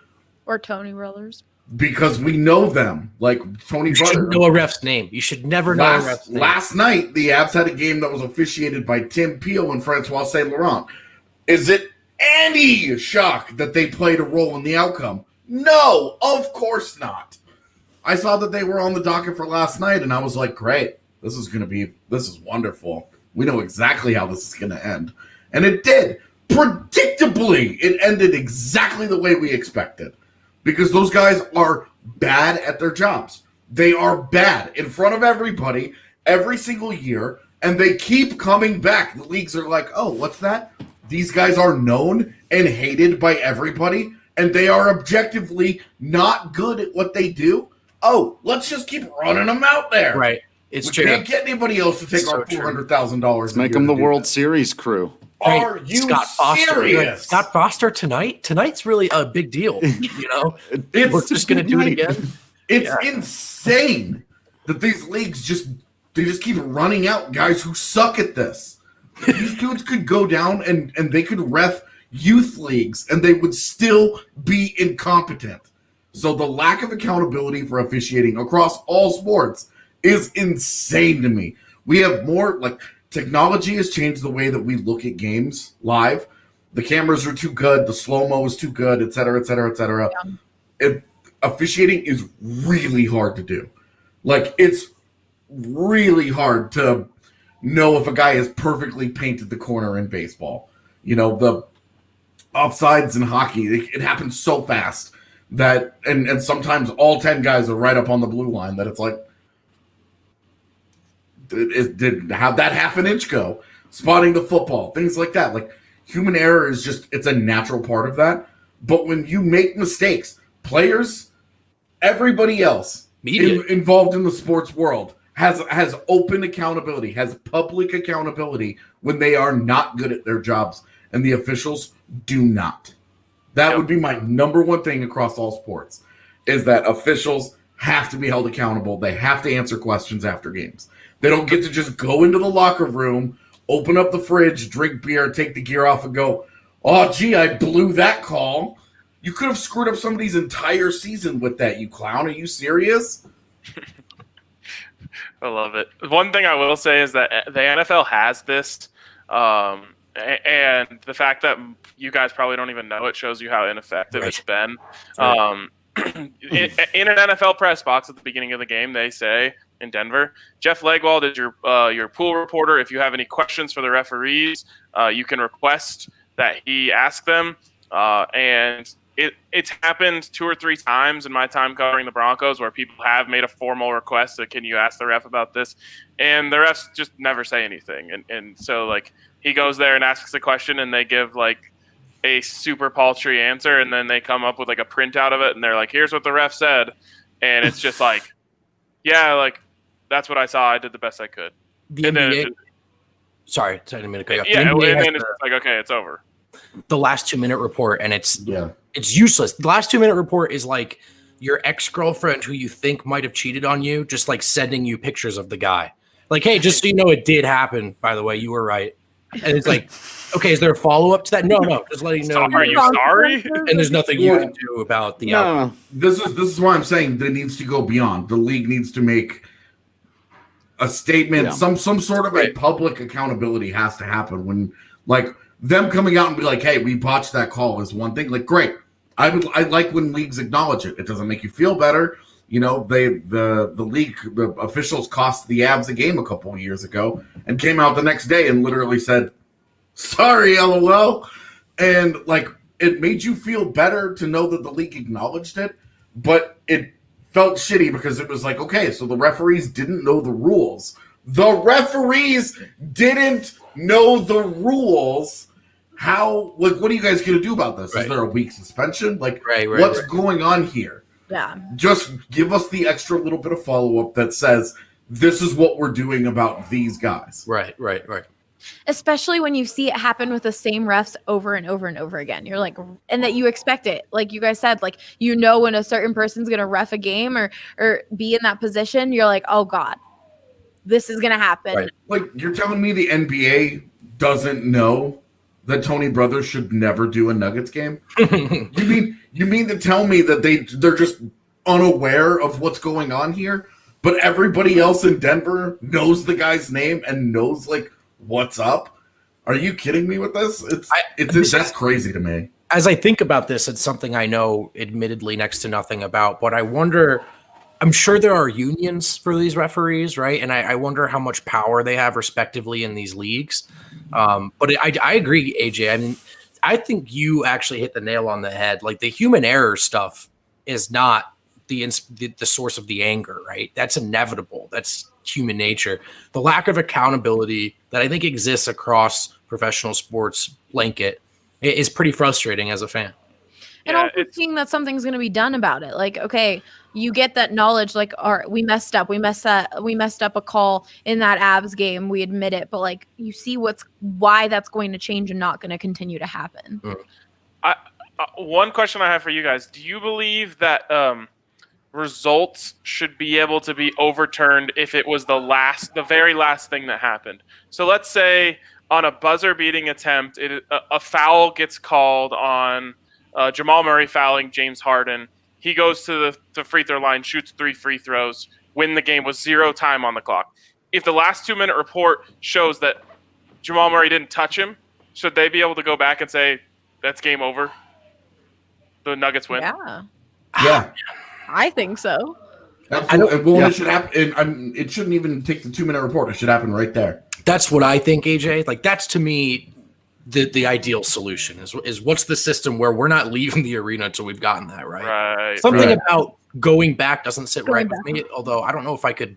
Or Tony Brothers. Because we know them. Like Tony You Brother. should know a ref's name. You should never know a ref's name. Last night, the Avs had a game that was officiated by Tim Peel and Francois Saint Laurent. Is it any shock that they played a role in the outcome? No, of course not. I saw that they were on the docket for last night, and I was like, great. This is wonderful. We know exactly how this is going to end. And it did. Predictably, it ended exactly the way we expected. Because those guys are bad at their jobs. They are bad in front of everybody every single year, and they keep coming back. The leagues are like, oh, what's that? These guys are known and hated by everybody, and they are objectively not good at what they do. Oh, let's just keep running them out there. Right. It's we true. can't get anybody else to take our $400,000. Make them the World Series crew. Are you Scott Foster. serious? Scott Foster tonight? Tonight's really a big deal. We're just going to do it again. It's insane that these leagues they just keep running out guys who suck at this. These dudes could go down and they could ref youth leagues and they would still be incompetent. So the lack of accountability for officiating across all sports is insane to me. We have more technology has changed the way that we look at games live. The cameras are too good. The slow-mo is too good, et cetera, et cetera, et cetera. Yeah. Officiating is really hard to do. It's really hard to know if a guy has perfectly painted the corner in baseball. The offsides in hockey, it happens so fast that, and sometimes all 10 guys are right up on the blue line that it's like, how'd that half an inch go? Spotting the football, things like that. Human error is it's a natural part of that. But when you make mistakes, players, everybody else involved in the sports world has open accountability, has public accountability when they are not good at their jobs, and the officials do not. That would be my number one thing across all sports, is that officials have to be held accountable. They have to answer questions after games. They don't get to just go into the locker room, open up the fridge, drink beer, take the gear off, and go, oh, gee, I blew that call. You could have screwed up somebody's entire season with that, you clown. Are you serious? I love it. One thing I will say is that the NFL has this, and the fact that you guys probably don't even know it shows you how ineffective it's been. In an NFL press box at the beginning of the game, they say in Denver, Jeff Legwald is your pool reporter. If you have any questions for the referees, you can request that he ask them. And it's happened 2 or 3 times in my time covering the Broncos where people have made a formal request that, can you ask the ref about this? And the refs just never say anything. And so, like, he goes there and asks the question, and they give, like, a super paltry answer, and then they come up with, like, a printout of it, and they're like, here's what the ref said. And it's just like, yeah, like, that's what I saw. I did the best I could. Sorry, I didn't mean to cut you off. Yeah, and then it's like, okay, it's over. The last 2-minute report, and it's useless. The last 2-minute report is like your ex-girlfriend who you think might have cheated on you, just like sending you pictures of the guy. Like, hey, just so you know, it did happen, by the way, you were right. And it's like, okay, is there a follow-up to that? No, just letting you know. Are you sorry? And there's nothing you can do about the outcome. This is why I'm saying that it needs to go beyond. The league needs to make a statement. Some sort of a public accountability has to happen when, like, them coming out and be like, hey, we botched that call is one thing. Like, great. I like when leagues acknowledge it. It doesn't make you feel better. You know, the league, the officials cost the Avs a game a couple of years ago and came out the next day and literally said, sorry, LOL. And, like, it made you feel better to know that the league acknowledged it, but it felt shitty because it was like, okay, so the referees didn't know the rules. The referees didn't know the rules. How, like, what are you guys going to do about this? Is there a week suspension? Like, what's going on here? Yeah. Just give us the extra little bit of follow-up that says, this is what we're doing about these guys. Right. Especially when you see it happen with the same refs over and over and over again. You're like, and that you expect it. Like you guys said, like, you know, when a certain person's going to ref a game or be in that position, you're like, oh God, this is going to happen. Right. Like, you're telling me the NBA doesn't know that Tony Brothers should never do a Nuggets game? You mean to tell me that they're just unaware of what's going on here, but everybody else in Denver knows the guy's name and knows, like, what's up? Are you kidding me with this? That's crazy to me. As I think about this, it's something I know admittedly next to nothing about, but I wonder, I'm sure there are unions for these referees, right? And I wonder how much power they have respectively in these leagues. But I agree, AJ. I mean, I think you actually hit the nail on the head. Like, the human error stuff is not the source of the anger, right? That's inevitable. That's human nature. The lack of accountability that I think exists across professional sports blanket is pretty frustrating as a fan. And also seeing that something's going to be done about it. Like, okay, you get that knowledge, like, all right, we messed up a call in that Avs game. We admit it, but, like, you see why that's going to change and not going to continue to happen. One question I have for you guys: do you believe that results should be able to be overturned if it was the very last thing that happened? So let's say on a buzzer-beating attempt, a foul gets called on Jamal Murray fouling James Harden. He goes to the free throw line, shoots 3 free throws, win the game with 0 time on the clock. If the last 2-minute report shows that Jamal Murray didn't touch him, should they be able to go back and say, that's game over? The Nuggets win? Yeah. I think so. Absolutely. It should happen. It shouldn't even take the 2-minute report. It should happen right there. That's what I think, AJ. Like, that's, to me, the ideal solution is what's the system where we're not leaving the arena until we've gotten that right. Something about going back doesn't sit right with me, although I don't know if I could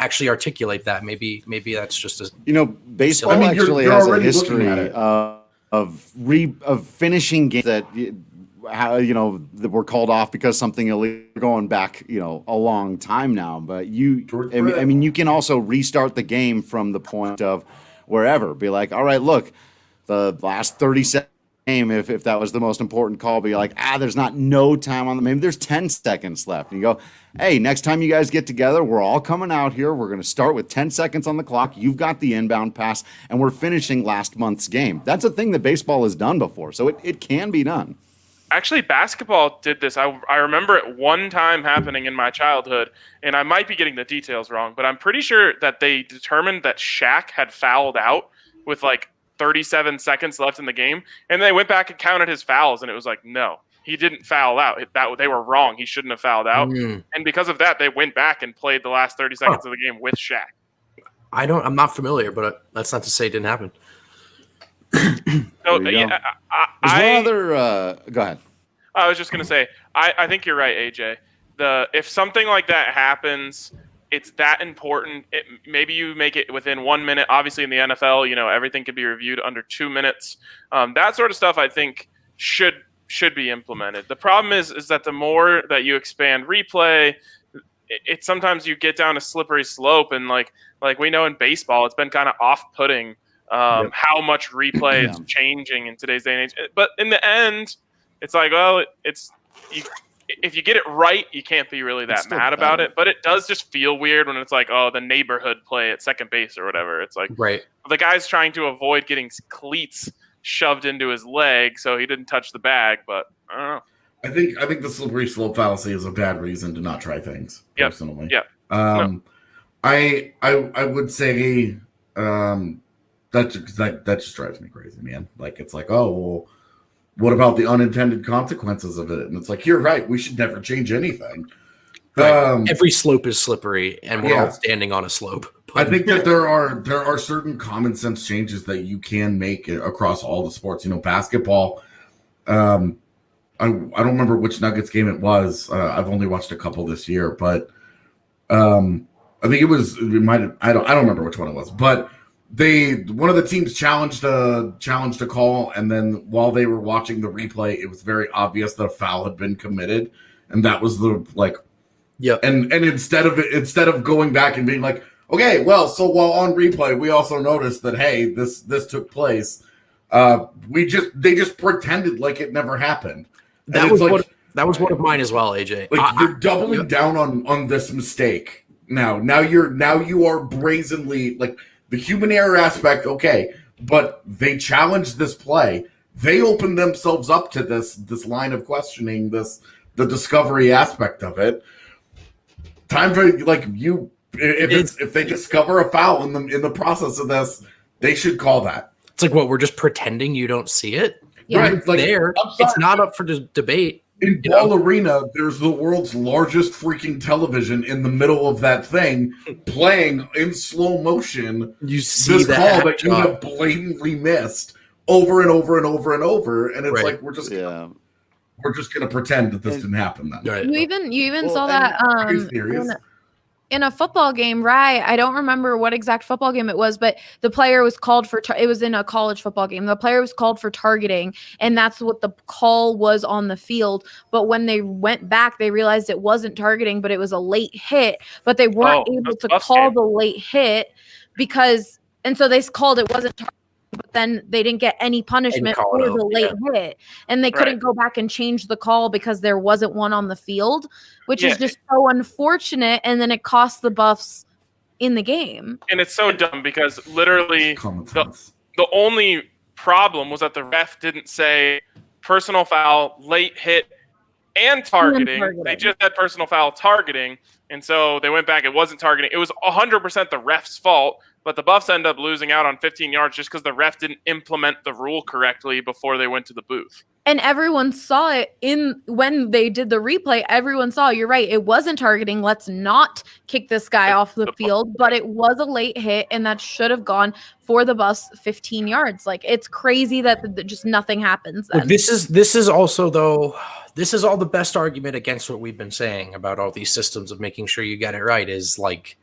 actually articulate that. Maybe that's just a baseball actually has a history of finishing games that how, that were called off because something illegal going back, a long time now. But I mean, you can also restart the game from the point of wherever. Be like, all right, look, the last 30 seconds game, if that was the most important call, be like, there's no time on the, maybe there's 10 seconds left. And you go, hey, next time you guys get together, we're all coming out here. We're going to start with 10 seconds on the clock. You've got the inbound pass, and we're finishing last month's game. That's a thing that baseball has done before, so it can be done. Actually, basketball did this. I remember it one time happening in my childhood, and I might be getting the details wrong, but I'm pretty sure that they determined that Shaq had fouled out with like 37 seconds left in the game, and they went back and counted his fouls, and it was like, no, he didn't foul out. They were wrong. He shouldn't have fouled out. And because of that, they went back and played the last 30 seconds of the game with Shaq. I'm not familiar, but that's not to say it didn't happen. So, yeah, go ahead. I was just going to say, I think you're right, AJ. If something like that happens, it's that important. Maybe you make it within 1 minute. Obviously, in the NFL, everything can be reviewed under 2 minutes. That sort of stuff, I think, should be implemented. The problem is that the more that you expand replay, it sometimes you get down a slippery slope. And like we know in baseball, it's been kind of off-putting how much replay is changing in today's day and age. But in the end, it's like, well, if you get it right, you can't be really that mad about it. But it does just feel weird when it's like, oh, the neighborhood play at second base or whatever. It's like, the guy's trying to avoid getting cleats shoved into his leg, so he didn't touch the bag. But I don't know. I think the slippery slope fallacy is a bad reason to not try things. Personally, I would say that just drives me crazy, man. Like, it's like, oh, well, what about the unintended consequences of it? And it's like, you're right. We should never change anything. Right. Every slope is slippery, and we're all standing on a slope. I think that there are certain common sense changes that you can make across all the sports. Basketball. I don't remember which Nuggets game it was. I've only watched a couple this year, but I think it might have. I don't remember which one it was, but one of the teams challenged a call, and then while they were watching the replay, it was very obvious that a foul had been committed, and that was and instead of going back and being like, okay, well, so while on replay, we also noticed that, hey, this took place. They just pretended like it never happened. That was one of mine as well, AJ. Like, you're doubling down on this mistake now. Now you are brazenly, like, the human error aspect, okay, but they challenged this play. They opened themselves up to this line of questioning, the discovery aspect of it. Time for, like, you. If they discover a foul in the process of this, they should call that. It's like, what, we're just pretending you don't see it? Yeah. Right, it's there. It's not up for debate. In Ball Arena, there's the world's largest freaking television in the middle of that thing, playing in slow motion. You see this that call that you have blatantly missed over and over and over and over, and it's like, we're just gonna pretend that this didn't happen. Then right. You even saw that in a football game, right? I don't remember what exact football game it was, but the player was called for, it was in a college football game. The player was called for targeting, and that's what the call was on the field. But when they went back, they realized it wasn't targeting, but it was a late hit, but they weren't able to call the late hit and so they called it wasn't targeting, but then they didn't get any punishment for the late hit. And they couldn't go back and change the call because there wasn't one on the field, which is just so unfortunate. And then it cost the Buffs in the game. And it's so dumb because literally the only problem was that the ref didn't say personal foul, late hit, and targeting. They just had personal foul targeting. And so they went back. It wasn't targeting. It was 100% the ref's fault. But the Buffs end up losing out on 15 yards just because the ref didn't implement the rule correctly before they went to the booth. And everyone saw it when they did the replay. Everyone saw, you're right, it wasn't targeting. Let's not kick this guy off the field. But it was a late hit, and that should have gone for the Buffs 15 yards. Like, it's crazy that just nothing happens then. This is also, though, this is all the best argument against what we've been saying about all these systems of making sure you get it right is, like,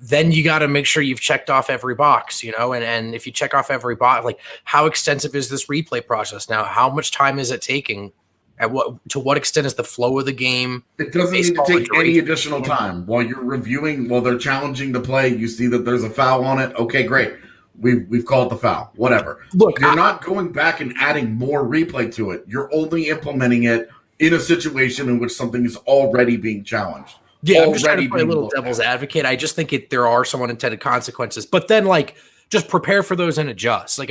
then you got to make sure you've checked off every box, and if you check off every box, like, how extensive is this replay process now? How much time is it taking? To what extent is the flow of the game? It doesn't need to baseball take any duration? additional time. While you're reviewing, while they're challenging the play, you see that there's a foul on it. Okay, great. We've called the foul. Whatever. Look, you're not going back and adding more replay to it. You're only implementing it in a situation in which something is already being challenged. Yeah, I'm just trying to Already play a being little looked devil's at. advocate. I just think there are some unintended consequences. But then, like, just prepare for those and adjust. Like,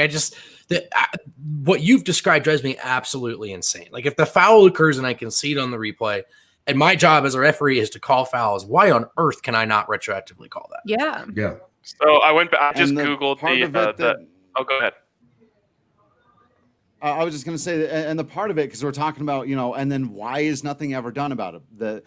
what you've described drives me absolutely insane. Like, if the foul occurs and I can see it on the replay, and my job as a referee is to call fouls, why on earth can I not retroactively call that? Yeah. Yeah. So I went back. I just And the Googled part of it that- Oh, go ahead. I was just going to say, and the part of it, because we're talking about, and then why is nothing ever done about it?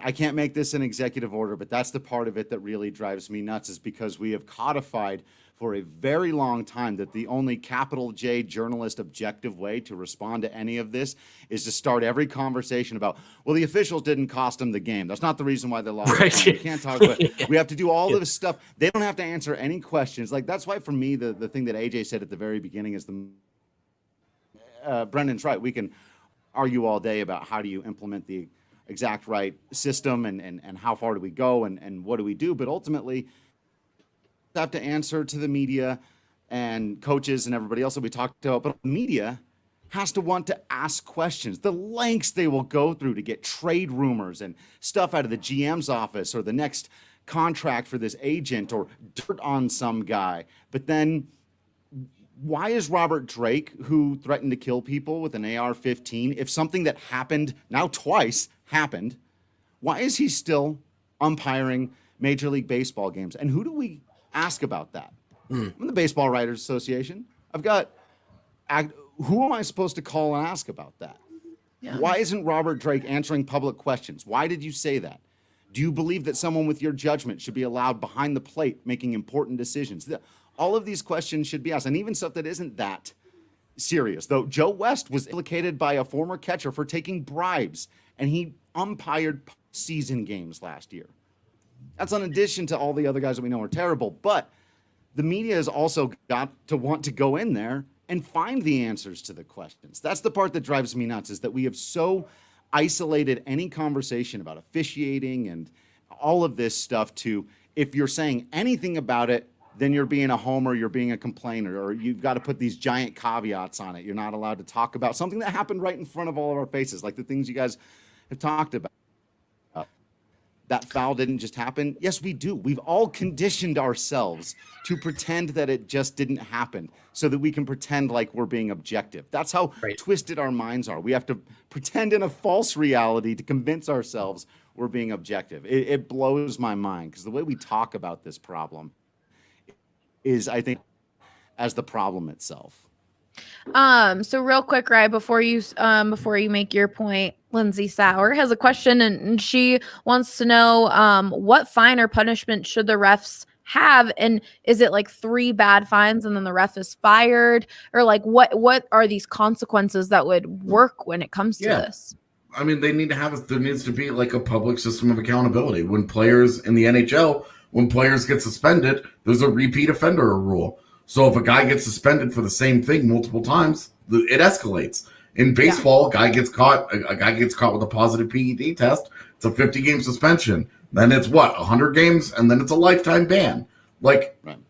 I can't make this an executive order, but that's the part of it that really drives me nuts, is because we have codified for a very long time that the only capital J journalist objective way to respond to any of this is to start every conversation about, well, the officials didn't cost them the game. That's not the reason why they lost. Right. We can't talk about it. We have to do all of this stuff. They don't have to answer any questions. Like, that's why, for me, the thing that AJ said at the very beginning is Brendan's right. We can argue all day about how do you implement the exact right system and how far do we go and what do we do. But ultimately, you have to answer to the media and coaches and everybody else that we talked about. But the media has to want to ask questions. The lengths they will go through to get trade rumors and stuff out of the GM's office or the next contract for this agent or dirt on some guy. But then why is Robert Drake, who threatened to kill people with an AR-15, if something that happened now twice happened, why is he still umpiring Major League Baseball games? And who do we ask about that? I'm in the Baseball Writers Association. Who am I supposed to call and ask about that? Yeah. Why isn't Robert Drake answering public questions? Why did you say that? Do you believe that someone with your judgment should be allowed behind the plate making important decisions? All of these questions should be asked, and even stuff that isn't that serious. Though Joe West was implicated by a former catcher for taking bribes, and he umpired season games last year. That's in addition to all the other guys that we know are terrible. But the media has also got to want to go in there and find the answers to the questions. That's the part that drives me nuts, is that we have so isolated any conversation about officiating and all of this stuff to, if you're saying anything about it, then you're being a homer, you're being a complainer, or you've got to put these giant caveats on it. You're not allowed to talk about something that happened right in front of all of our faces, like the things you guys have talked about. That foul didn't just happen. Yes, we do. We've all conditioned ourselves to pretend that it just didn't happen so that we can pretend like we're being objective. That's how twisted our minds are. We have to pretend in a false reality to convince ourselves we're being objective. It blows my mind, because the way we talk about this problem is, I think, as the problem itself. So real quick, right before you make your point, Lindsay Sauer has a question, and she wants to know what fine or punishment should the refs have, and is it like 3 bad fines and then the ref is fired, or like what are these consequences that would work when it comes to this? I mean, there needs to be like a public system of accountability. When players in the NHL, when players get suspended, there's a repeat offender rule. So if a guy gets suspended for the same thing multiple times, it escalates. In baseball, a guy gets caught with a positive PED test. It's a 50-game suspension. Then it's 100 games, and then it's a lifetime ban.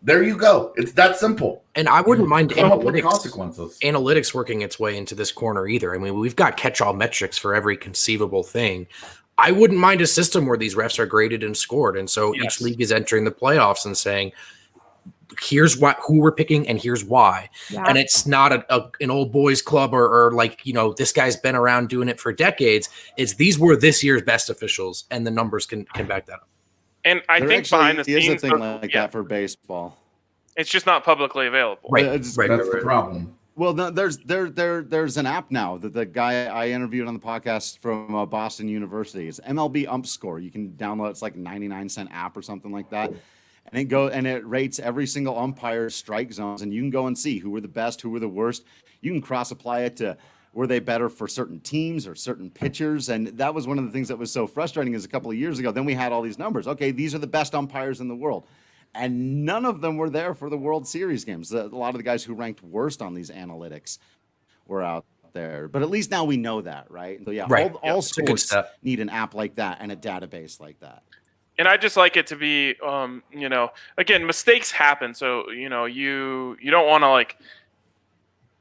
There you go. It's that simple. And I wouldn't mind consequences. Analytics working its way into this corner either. I mean, we've got catch-all metrics for every conceivable thing. I wouldn't mind a system where these refs are graded and scored, and so each league is entering the playoffs and saying, here's who we're picking and here's why. And it's not an old boys club or this guy's been around doing it for decades. These were this year's best officials, and the numbers can back that up. And I think behind the scenes, is a thing like that for baseball. It's just not publicly available. That's the problem. Well, no, there's an app now that the guy I interviewed on the podcast from Boston University. It's MLB Ump Score. You can download. It's like a 99-cent app or something like that. And it rates every single umpire's strike zones, and you can go and see who were the best, who were the worst. You can cross-apply it to were they better for certain teams or certain pitchers, and that was one of the things that was so frustrating is a couple of years ago, then we had all these numbers. Okay, these are the best umpires in the world, and none of them were there for the World Series games. A lot of the guys who ranked worst on these analytics were out there. But at least now we know that, right? So yeah, Right. all It's a good sports step. need an app like that and a database like that. And I just like it to be, again, mistakes happen. So, you don't want to like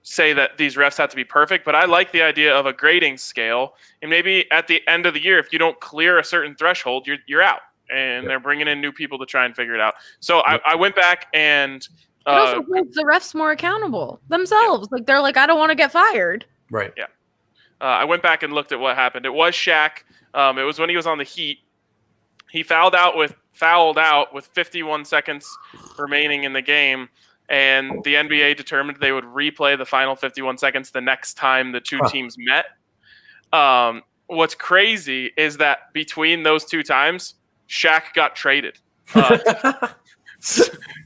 say that these refs have to be perfect, but I like the idea of a grading scale. And maybe at the end of the year, if you don't clear a certain threshold, you're out. And they're bringing in new people to try and figure it out. So I went back and It also holds the refs more accountable themselves. Like they're like, I don't want to get fired. Right. Yeah. I went back and looked at what happened. It was Shaq. It was when he was on the Heat. He fouled out with 51 seconds remaining in the game, and the NBA determined they would replay the final 51 seconds the next time the two teams met. What's crazy is that between those two times, Shaq got traded.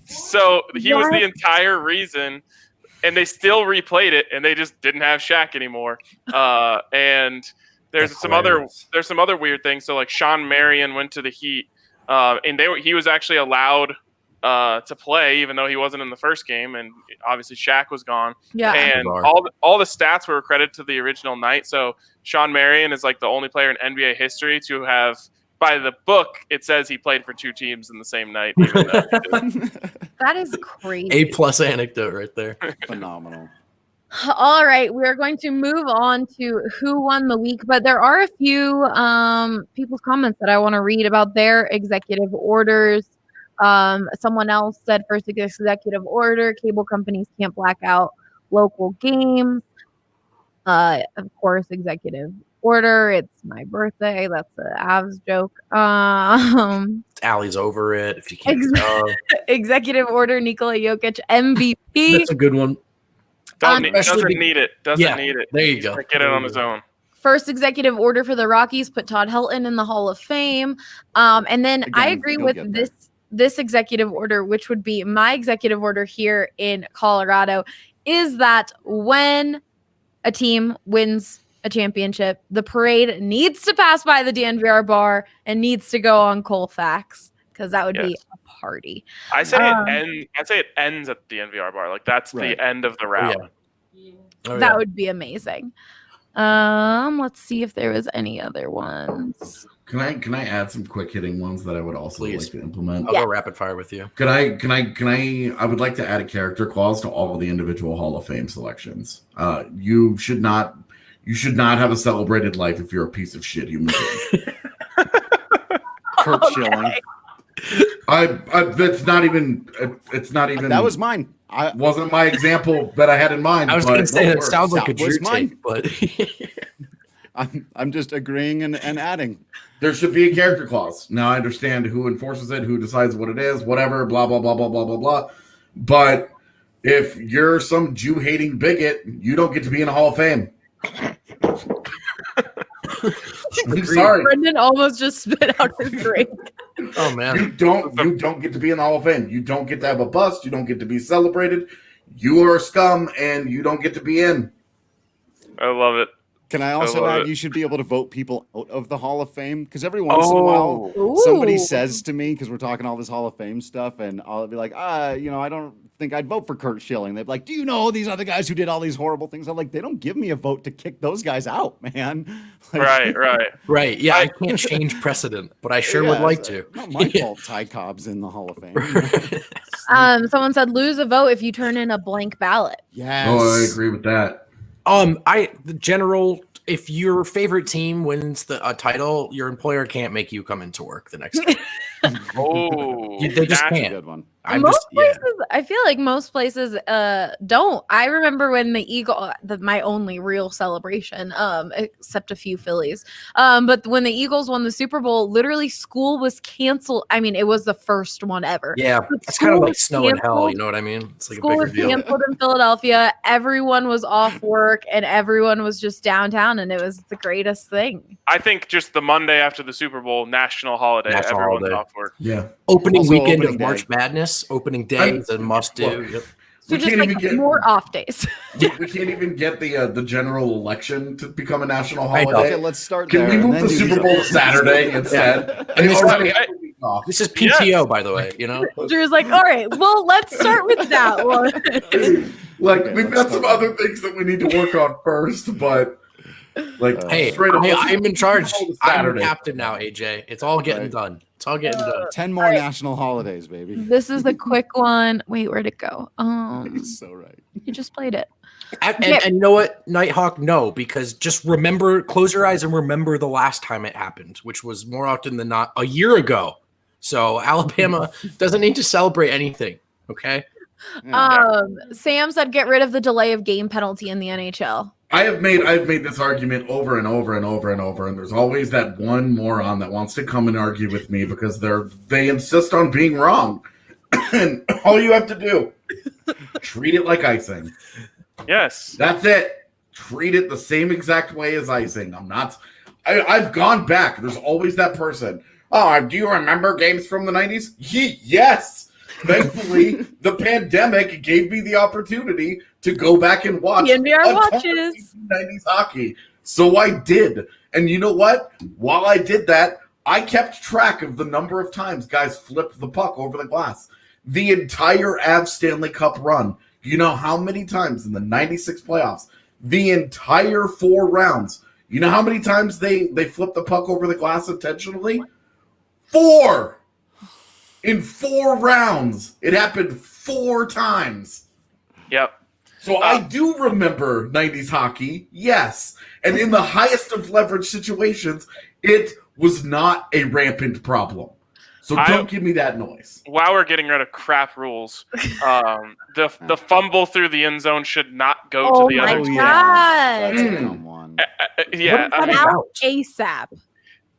So he was the entire reason, and they still replayed it, and they just didn't have Shaq anymore. And there's some other weird things. So like Sean Marion went to the Heat, and he was actually allowed to play even though he wasn't in the first game, and obviously Shaq was gone. Yeah. And all the stats were credited to the original night. So Sean Marion is like the only player in NBA history to have, by the book, it says he played for two teams in the same night. Even though That is crazy. A+ anecdote right there. Phenomenal. All right, we are going to move on to who won the week, but there are a few people's comments that I want to read about their executive orders. Someone else said, first executive order, cable companies can't black out local games. Of course, executive order, it's my birthday. That's an Avs joke. Allie's over it. If you can't Executive order, Nikola Jokic, MVP. That's a good one. doesn't need it. There you go. Get it on his own. First executive order for the Rockies, put Todd Helton in the Hall of Fame. And then Again, I agree he'll with get this executive order, which would be my executive order here in Colorado, is that when a team wins a championship, the parade needs to pass by the DNVR bar and needs to go on Colfax, because that would be a party. I say it ends at the DNVR bar. Like that's the end of the route. That would be amazing. Let's see if there was any other ones. Can I add some quick hitting ones that I would also like to implement? I'll go rapid fire with you. I would like to add a character clause to all of the individual Hall of Fame selections. You should not have a celebrated life if you're a piece of shit human being. Kurt Schilling. It's not even. That was mine. Wasn't my example that I had in mind. I was going to say that sounds like a That was Drew mine. take, but I'm just agreeing and adding. There should be a character clause. Now I understand who enforces it, who decides what it is, whatever, blah, blah, blah, blah, blah, blah, blah. But if you're some Jew-hating bigot, you don't get to be in the Hall of Fame. I'm sorry. Brendan almost just spit out his drink. oh man, You don't get to be in the Hall of Fame. You don't get to have a bust. You don't get to be celebrated. You are a scum, and you don't get to be in. I love it. Can I also love add, it. you should be able to vote people out of the Hall of Fame? Because every once in a while, Ooh. somebody says to me, because we're talking all this Hall of Fame stuff, and I'll be like, I don't think I'd vote for Kurt Schilling. They'd be like, do you know these other guys who did all these horrible things? I'm like, they don't give me a vote to kick those guys out, man. Like, right? Yeah, I can't change precedent, but I sure would like to. Not my fault Ty Cobb's in the Hall of Fame. Someone said lose a vote if you turn in a blank ballot. Yes. Oh, I agree with that. If your favorite team wins a title, your employer can't make you come into work the next day. They just That's a can't. good one. I feel like most places don't. I remember when my only real celebration, except a few Phillies, but when the Eagles won the Super Bowl, literally school was canceled. I mean, it was the first one ever. Yeah, it's kind of like snow in hell. You know what I mean? It's like School a was bigger deal. canceled in Philadelphia. Everyone was off work, and everyone was just downtown, and it was the greatest thing. I think just the Monday after the Super Bowl, national holiday. Everyone's off work. Yeah. Opening Also weekend opening of day. March Madness. Opening day is a must-do. Yep. So We just can't like even get- more off days. We can't even get the general election to become a national I know. holiday. Okay, let's start Can there. we and move then the do Super these Bowl to other Saturday things. instead? And They this already is- have a week off. This is PTO, by the way. You know. Drew's like, all right, well, let's start with that one. Like, Okay, we've let's got some start. other things that we need to work on first, but like, Hey, straight up, let's I'm in charge. hold it I'm Saturday. captain now, AJ. It's all getting Right. done. It's all getting done. 10 more national holidays, baby. This is the quick one. Wait, where'd it go? He's so right. You just played it. And Yeah. you know what, Nighthawk? No, because just remember, close your eyes and remember the last time it happened, which was more often than not a year ago. So Alabama doesn't need to celebrate anything. Okay. Sam said get rid of the delay of game penalty in the NHL. I've made this argument over and over and over and over, and there's always that one moron that wants to come and argue with me because they insist on being wrong. And all you have to do, treat it like icing. Yes. That's it. Treat it the same exact way as icing. I've gone back. There's always that person. Oh, do you remember games from the 90s? Yes. Thankfully, the pandemic gave me the opportunity to go back and watch DNVR a ton of watches. 90s hockey. So I did. And you know what? While I did that, I kept track of the number of times guys flipped the puck over the glass. The entire Avs Stanley Cup run. You know how many times in the 96 playoffs, the entire 4 rounds, you know how many times they flipped the puck over the glass intentionally? 4! In 4 rounds, it happened 4 times. Yep. So I do remember 90s hockey, yes. And in the highest of leverage situations, it was not a rampant problem. So don't give me that noise. While we're getting rid of crap rules, the fumble through the end zone should not go to the other Oh my team. God. That's a dumb one. Yeah, What about ASAP?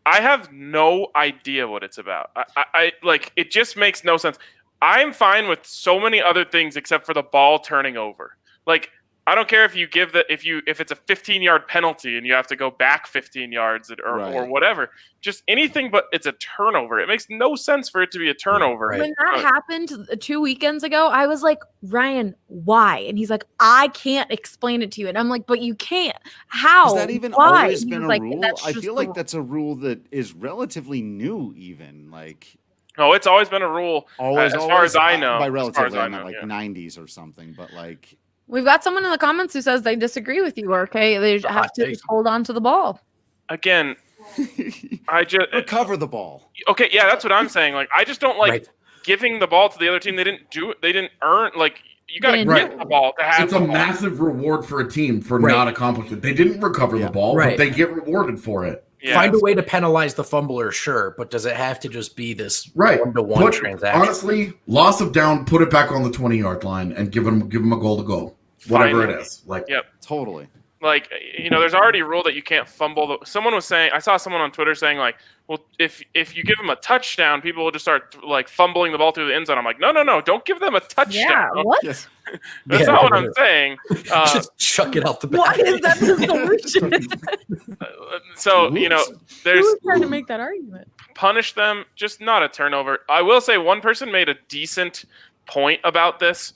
I have no idea what it's about. I like it just makes no sense. I'm fine with so many other things except for the ball turning over. Like I don't care if you give if it's a 15-yard penalty and you have to go back 15 yards or whatever. Just anything but it's a turnover. It makes no sense for it to be a turnover. Right. When that happened 2 weekends ago, I was like, Ryan, why? And he's like, I can't explain it to you. And I'm like, but you can't. How? Has that even Why? always He been was a like, rule? "That's I just feel the like rule." that's a rule that is relatively new, even. Like No, it's always been a rule. always, as far as I know. By as far relatively, as I I meant know, like yeah. 90s or something. But like, We've got someone in the comments who says they disagree with you, okay? They have to just hold on to the ball. Again, I just recover the ball. okay. Yeah, that's what I'm saying. Like I just don't like Right. giving the ball to the other team. They didn't do it. They didn't earn. Like you got to Right. get the ball to have. It's the a ball. massive reward for a team for Right. not accomplishing it. They didn't recover Yeah. the ball, Right. but they get rewarded for it. Yeah. Find a way to penalize the fumbler, sure, but does it have to just be this Right. one-to-one transaction? Honestly, loss of down, put it back on the 20-yard line and give them a goal to go. Whatever Fine. it is. Like Yep. Totally. Like there's already a rule that you can't fumble. Someone was saying, I saw someone on Twitter saying like, well, if you give them a touchdown, people will just start like fumbling the ball through the end zone. I'm like, no, don't give them a touchdown. Yeah, what? Yes. That's Yeah. not what I'm saying. Just chuck it out the back. Why is that the solution? So there's Who's trying to make that argument? punish them, just not a turnover. I will say one person made a decent point about this,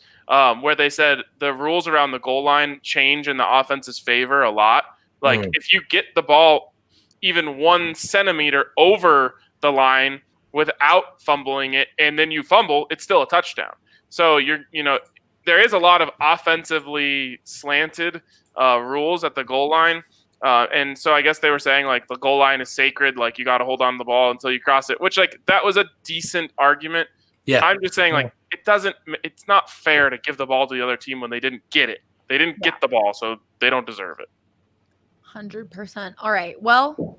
where they said the rules around the goal line change in the offense's favor a lot. Like if you get the ball even 1 centimeter over the line without fumbling it, and then you fumble, it's still a touchdown. So there is a lot of offensively slanted rules at the goal line. And so I guess they were saying like the goal line is sacred, like you got to hold on to the ball until you cross it, which like that was a decent argument. Yeah. I'm just saying like it's not fair to give the ball to the other team when they didn't get it. They didn't get the ball, so they don't deserve it. 100%. All right. Well,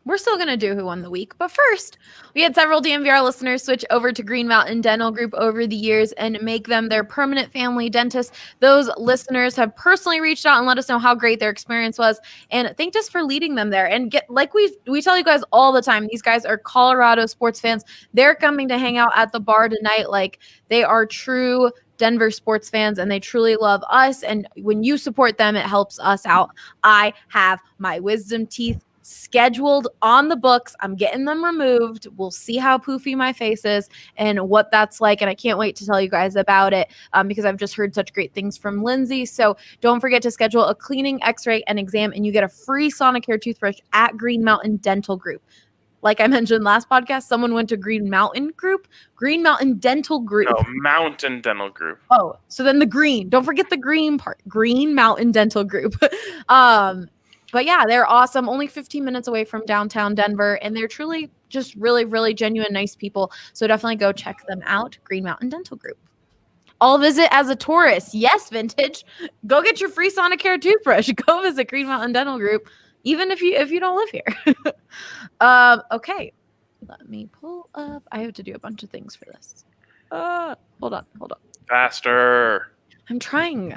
we're still going to do Who Won the Week. But first, we had several DNVR listeners switch over to Green Mountain Dental Group over the years and make them their permanent family dentist. Those listeners have personally reached out and let us know how great their experience was and thanked us for leading them there. And we tell you guys all the time, these guys are Colorado sports fans. They're coming to hang out at the bar tonight. Like they are true Denver sports fans and they truly love us. And when you support them, it helps us out. I have my wisdom teeth scheduled on the books. I'm getting them removed. We'll see how poofy my face is and what that's like. And I can't wait to tell you guys about it because I've just heard such great things from Lindsay. So don't forget to schedule a cleaning, x-ray, and exam, and you get a free Sonicare toothbrush at Green Mountain Dental Group. like I mentioned last podcast, someone went to Green Mountain Dental Group. No, Mountain Dental Group. Oh, so then the green. Don't forget the green part. Green Mountain Dental Group. But yeah, they're awesome. Only 15 minutes away from downtown Denver, and they're truly just really, really genuine, nice people. So definitely go check them out. Green Mountain Dental Group. I'll visit as a tourist. Yes, Vintage. Go get your free Sonicare toothbrush. Go visit Green Mountain Dental Group, even if you don't live here. Okay. Let me pull up. I have to do a bunch of things for this. Hold on. Faster. I'm trying.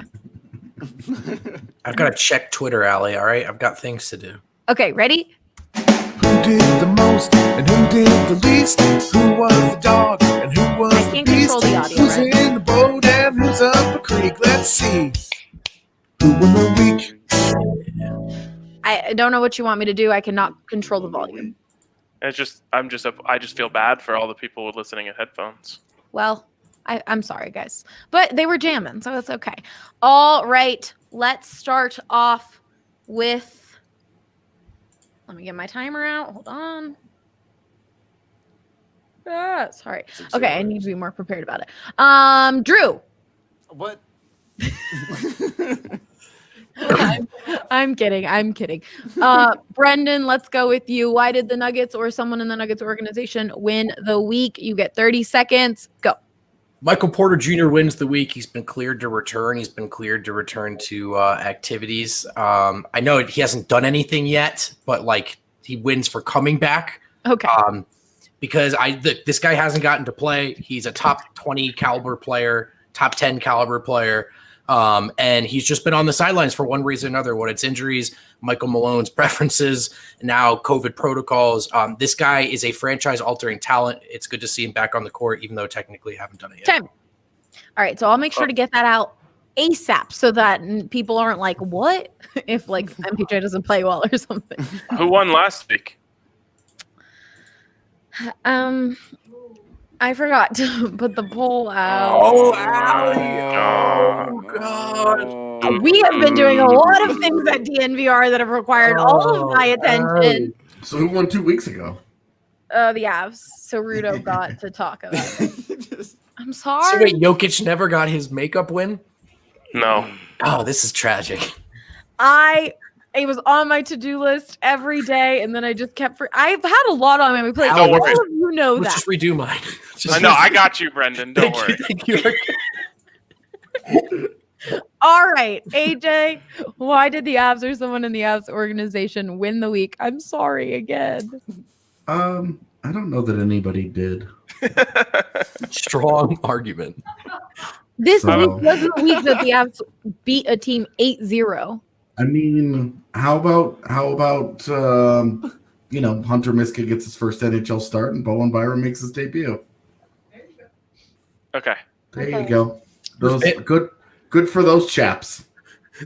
I've got to check Twitter, Allie. All right, I've got things to do. Okay, ready? Who did the most and who did the least? Who was the dog and who was I the can't beast? control the audio, Who's right? in the boat and who's up a creek? Let's see. Who won the week? I don't know what you want me to do. I cannot control the volume. I just feel bad for all the people listening at headphones. Well, I'm sorry, guys. But they were jamming, so it's okay. All right, let's start off with... Let me get my timer out. Hold on. Sorry. Okay, I need to be more prepared about it. Drew. What? I'm kidding. Brendan, let's go with you. Why did the Nuggets or someone in the Nuggets organization win the week? You get 30 seconds. Go. Michael Porter Jr. wins the week. He's been cleared to return. He's been cleared to return to activities. I know he hasn't done anything yet, but like he wins for coming back. Okay. Because this guy hasn't gotten to play. He's a top 20 caliber player, top 10 caliber player. And he's just been on the sidelines for one reason or another. What it's injuries, Michael Malone's preferences, now COVID protocols. This guy is a franchise-altering talent. It's good to see him back on the court, even though technically haven't done it yet. Time. All right, so I'll make sure to get that out ASAP so that people aren't like, what? If like MPJ doesn't play well or something. Who won last week? I forgot to put the poll out. Oh, Allie. Oh, God. We have been doing a lot of things at DNVR that have required all of my attention. So who won 2 weeks ago? The Avs. So Rudo got to talk about it. I'm sorry. So wait, Jokic never got his makeup win? No. Oh, this is tragic. It was on my to-do list every day, and then I just kept I've had a lot on my plate. Don't All worry. of you know Let's that. just redo mine. I know. I got you, Brendan. Don't worry. Thank you. All right, AJ, why did the Avs or someone in the Avs organization win the week? I'm sorry again. I don't know that anybody did. Strong argument. This So- week was the week that the Avs beat a team 8-0. I mean, how about Hunter Miska gets his first NHL start and Bowen Byram makes his debut. Okay. There Okay. you go. Those good for those chaps.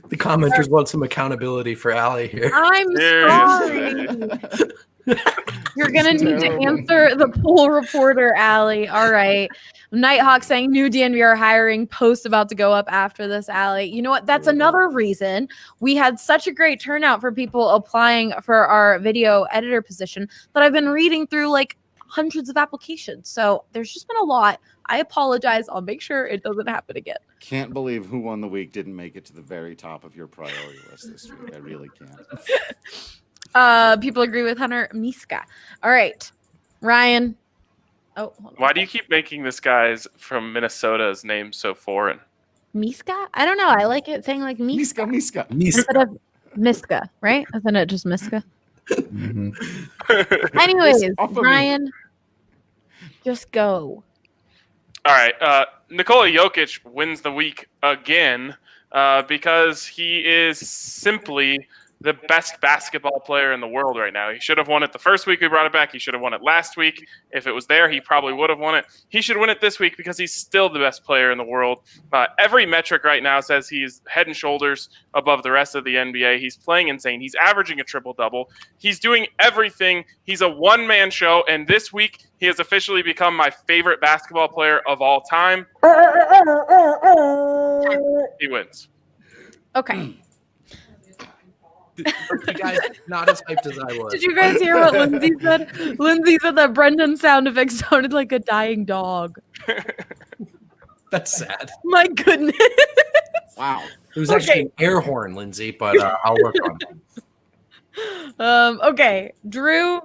The commenters want some accountability for Allie here. I'm sorry. You're going to need to answer the poll reporter, Allie. All right. Nighthawk saying new DNVR hiring post about to go up after this, Allie. You know what? That's another reason we had such a great turnout for people applying for our video editor position that I've been reading through like hundreds of applications. So there's just been a lot. I apologize. I'll make sure it doesn't happen again. Can't believe Who Won the Week didn't make it to the very top of your priority list this week. I really can't. People agree with Hunter Miska. All right. Ryan. Oh, hold on. Why do you keep making this guy's from Minnesota's name so foreign? Miska? I don't know. I like it saying like Miska Miska. instead of Miska, right? Isn't it just Miska? Mhm. Anyways, Off of me. Ryan, just go. All right. Nikola Jokic wins the week again because he is simply the best basketball player in the world right now. He should have won it the first week we brought it back. He should have won it last week. If it was there, he probably would have won it. He should win it this week because he's still the best player in the world. Every metric right now says he's head and shoulders above the rest of the NBA. He's playing insane. He's averaging a triple-double. He's doing everything. He's a one-man show, and this week he has officially become my favorite basketball player of all time. He wins. Okay. You guys not as hyped as I was. Did you guys hear what Lindsay said? Lindsay said that Brendan's sound effect sounded like a dying dog. That's sad. My goodness. Wow. It was actually an air horn, Lindsay, but I'll work on it. Okay, Drew.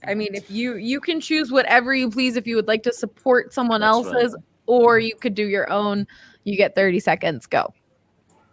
I mean, if you can choose whatever you please, if you would like to support someone That's else's, or you could do your own. You get 30 seconds. Go.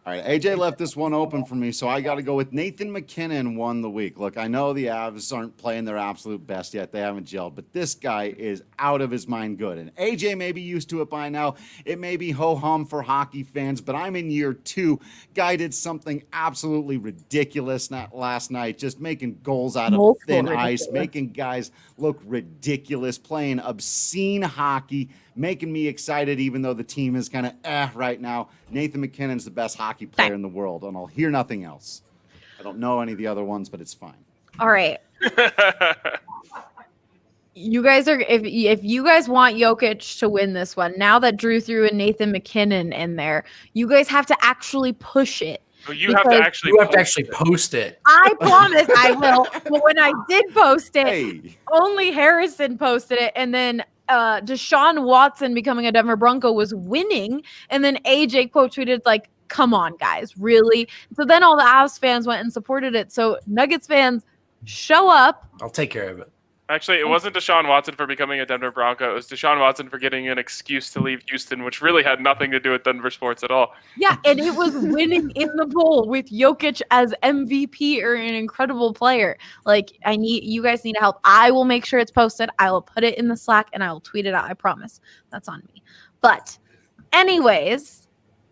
All right, AJ left this one open for me, so I got to go with Nathan McKinnon won the week. Look, I know the Avs aren't playing their absolute best yet. They haven't gelled, but this guy is out of his mind good. And AJ may be used to it by now. It may be ho-hum for hockey fans, but I'm in year 2. Guy did something absolutely ridiculous last night, just making goals out of thin ice, making guys look ridiculous, playing obscene hockey, making me excited even though the team is kind of right now. Nathan McKinnon's the best hockey player in the world, and I'll hear nothing else. I don't know any of the other ones, but it's fine. All right. You guys are if you guys want Jokic to win this one, now that Drew threw in Nathan McKinnon in there, you guys have to actually push it. So you have to actually post it. I promise I will. But when I did post it, Hey. only Harrison posted it, and then Deshaun Watson becoming a Denver Bronco was winning, and then AJ quote tweeted like, "Come on, guys, really?" So then all the Avs fans went and supported it. So Nuggets fans, show up. I'll take care of it. Actually, it wasn't Deshaun Watson for becoming a Denver Bronco. It was Deshaun Watson for getting an excuse to leave Houston, which really had nothing to do with Denver sports at all. Yeah, and it was winning in the poll with Jokic as MVP or an incredible player. Like, you guys need to help. I will make sure it's posted. I will put it in the Slack and I will tweet it out. I promise. That's on me. But anyways,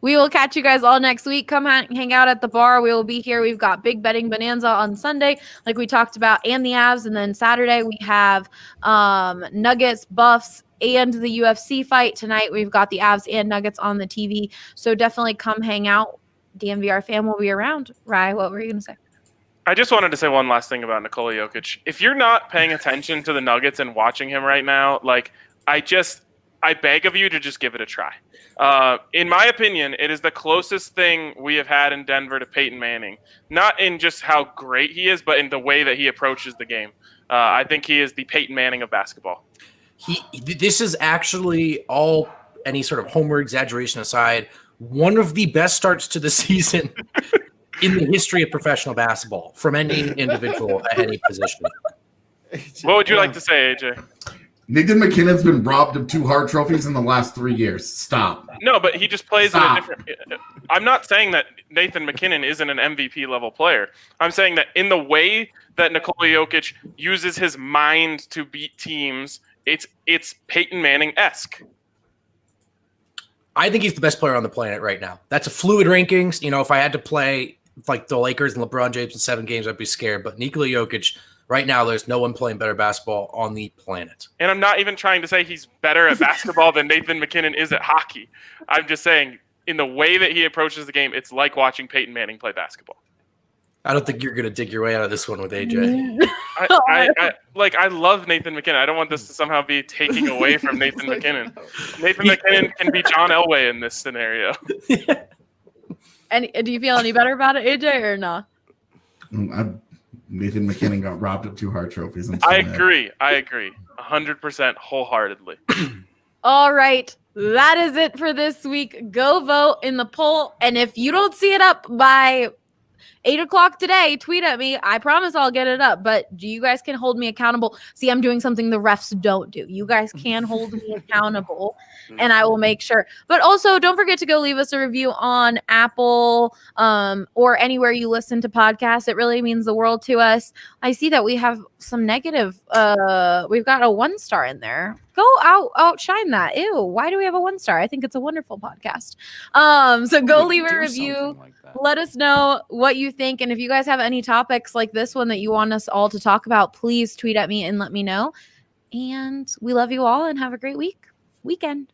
we will catch you guys all next week. Come hang out at the bar. We will be here. We've got Big Betting Bonanza on Sunday, like we talked about, and the Avs. And then Saturday we have Nuggets, Buffs, and the UFC fight. Tonight we've got the Avs and Nuggets on the TV. So definitely come hang out. DNVR fam will be around. Rye, what were you going to say? I just wanted to say one last thing about Nikola Jokic. If you're not paying attention to the Nuggets and watching him right now, like I beg of you to just give it a try. In my opinion, it is the closest thing we have had in Denver to Peyton Manning. Not in just how great he is, but in the way that he approaches the game. I think he is the Peyton Manning of basketball. This is actually, all any sort of homer exaggeration aside, one of the best starts to the season in the history of professional basketball from any individual at any position. What would you like to say, AJ? Nathan McKinnon's been robbed of 2 Hart trophies in the last 3 years. Stop. No, but he just plays in a different. I'm not saying that Nathan McKinnon isn't an MVP level player. I'm saying that in the way that Nikola Jokic uses his mind to beat teams, it's Peyton Manning-esque. I think he's the best player on the planet right now. That's a fluid rankings. You know, if I had to play like the Lakers and LeBron James in 7 games, I'd be scared. But Nikola Jokic, right now, there's no one playing better basketball on the planet. And I'm not even trying to say he's better at basketball than Nathan McKinnon is at hockey. I'm just saying, in the way that he approaches the game, it's like watching Peyton Manning play basketball. I don't think you're going to dig your way out of this one with AJ. I love Nathan McKinnon. I don't want this to somehow be taking away from Nathan McKinnon. Nathan McKinnon can be John Elway in this scenario. And do you feel any better about it, AJ, or not? Nathan McKinnon got robbed of 2 Hart trophies. I agree. 100% wholeheartedly. All right. That is it for this week. Go vote in the poll. And if you don't see it up by 8:00 today, tweet at me. I promise I'll get it up. But you guys can hold me accountable. See, I'm doing something the refs don't do. You guys can hold me accountable, and I will make sure. But also, don't forget to go leave us a review on Apple or anywhere you listen to podcasts. It really means the world to us. I see that we have some negative. We've got a 1-star in there. Go outshine that. Ew, why do we have a 1-star? I think it's a wonderful podcast. So go leave a review. Let us know what you think. And if you guys have any topics like this one that you want us all to talk about, please tweet at me and let me know. And we love you all and have a great weekend.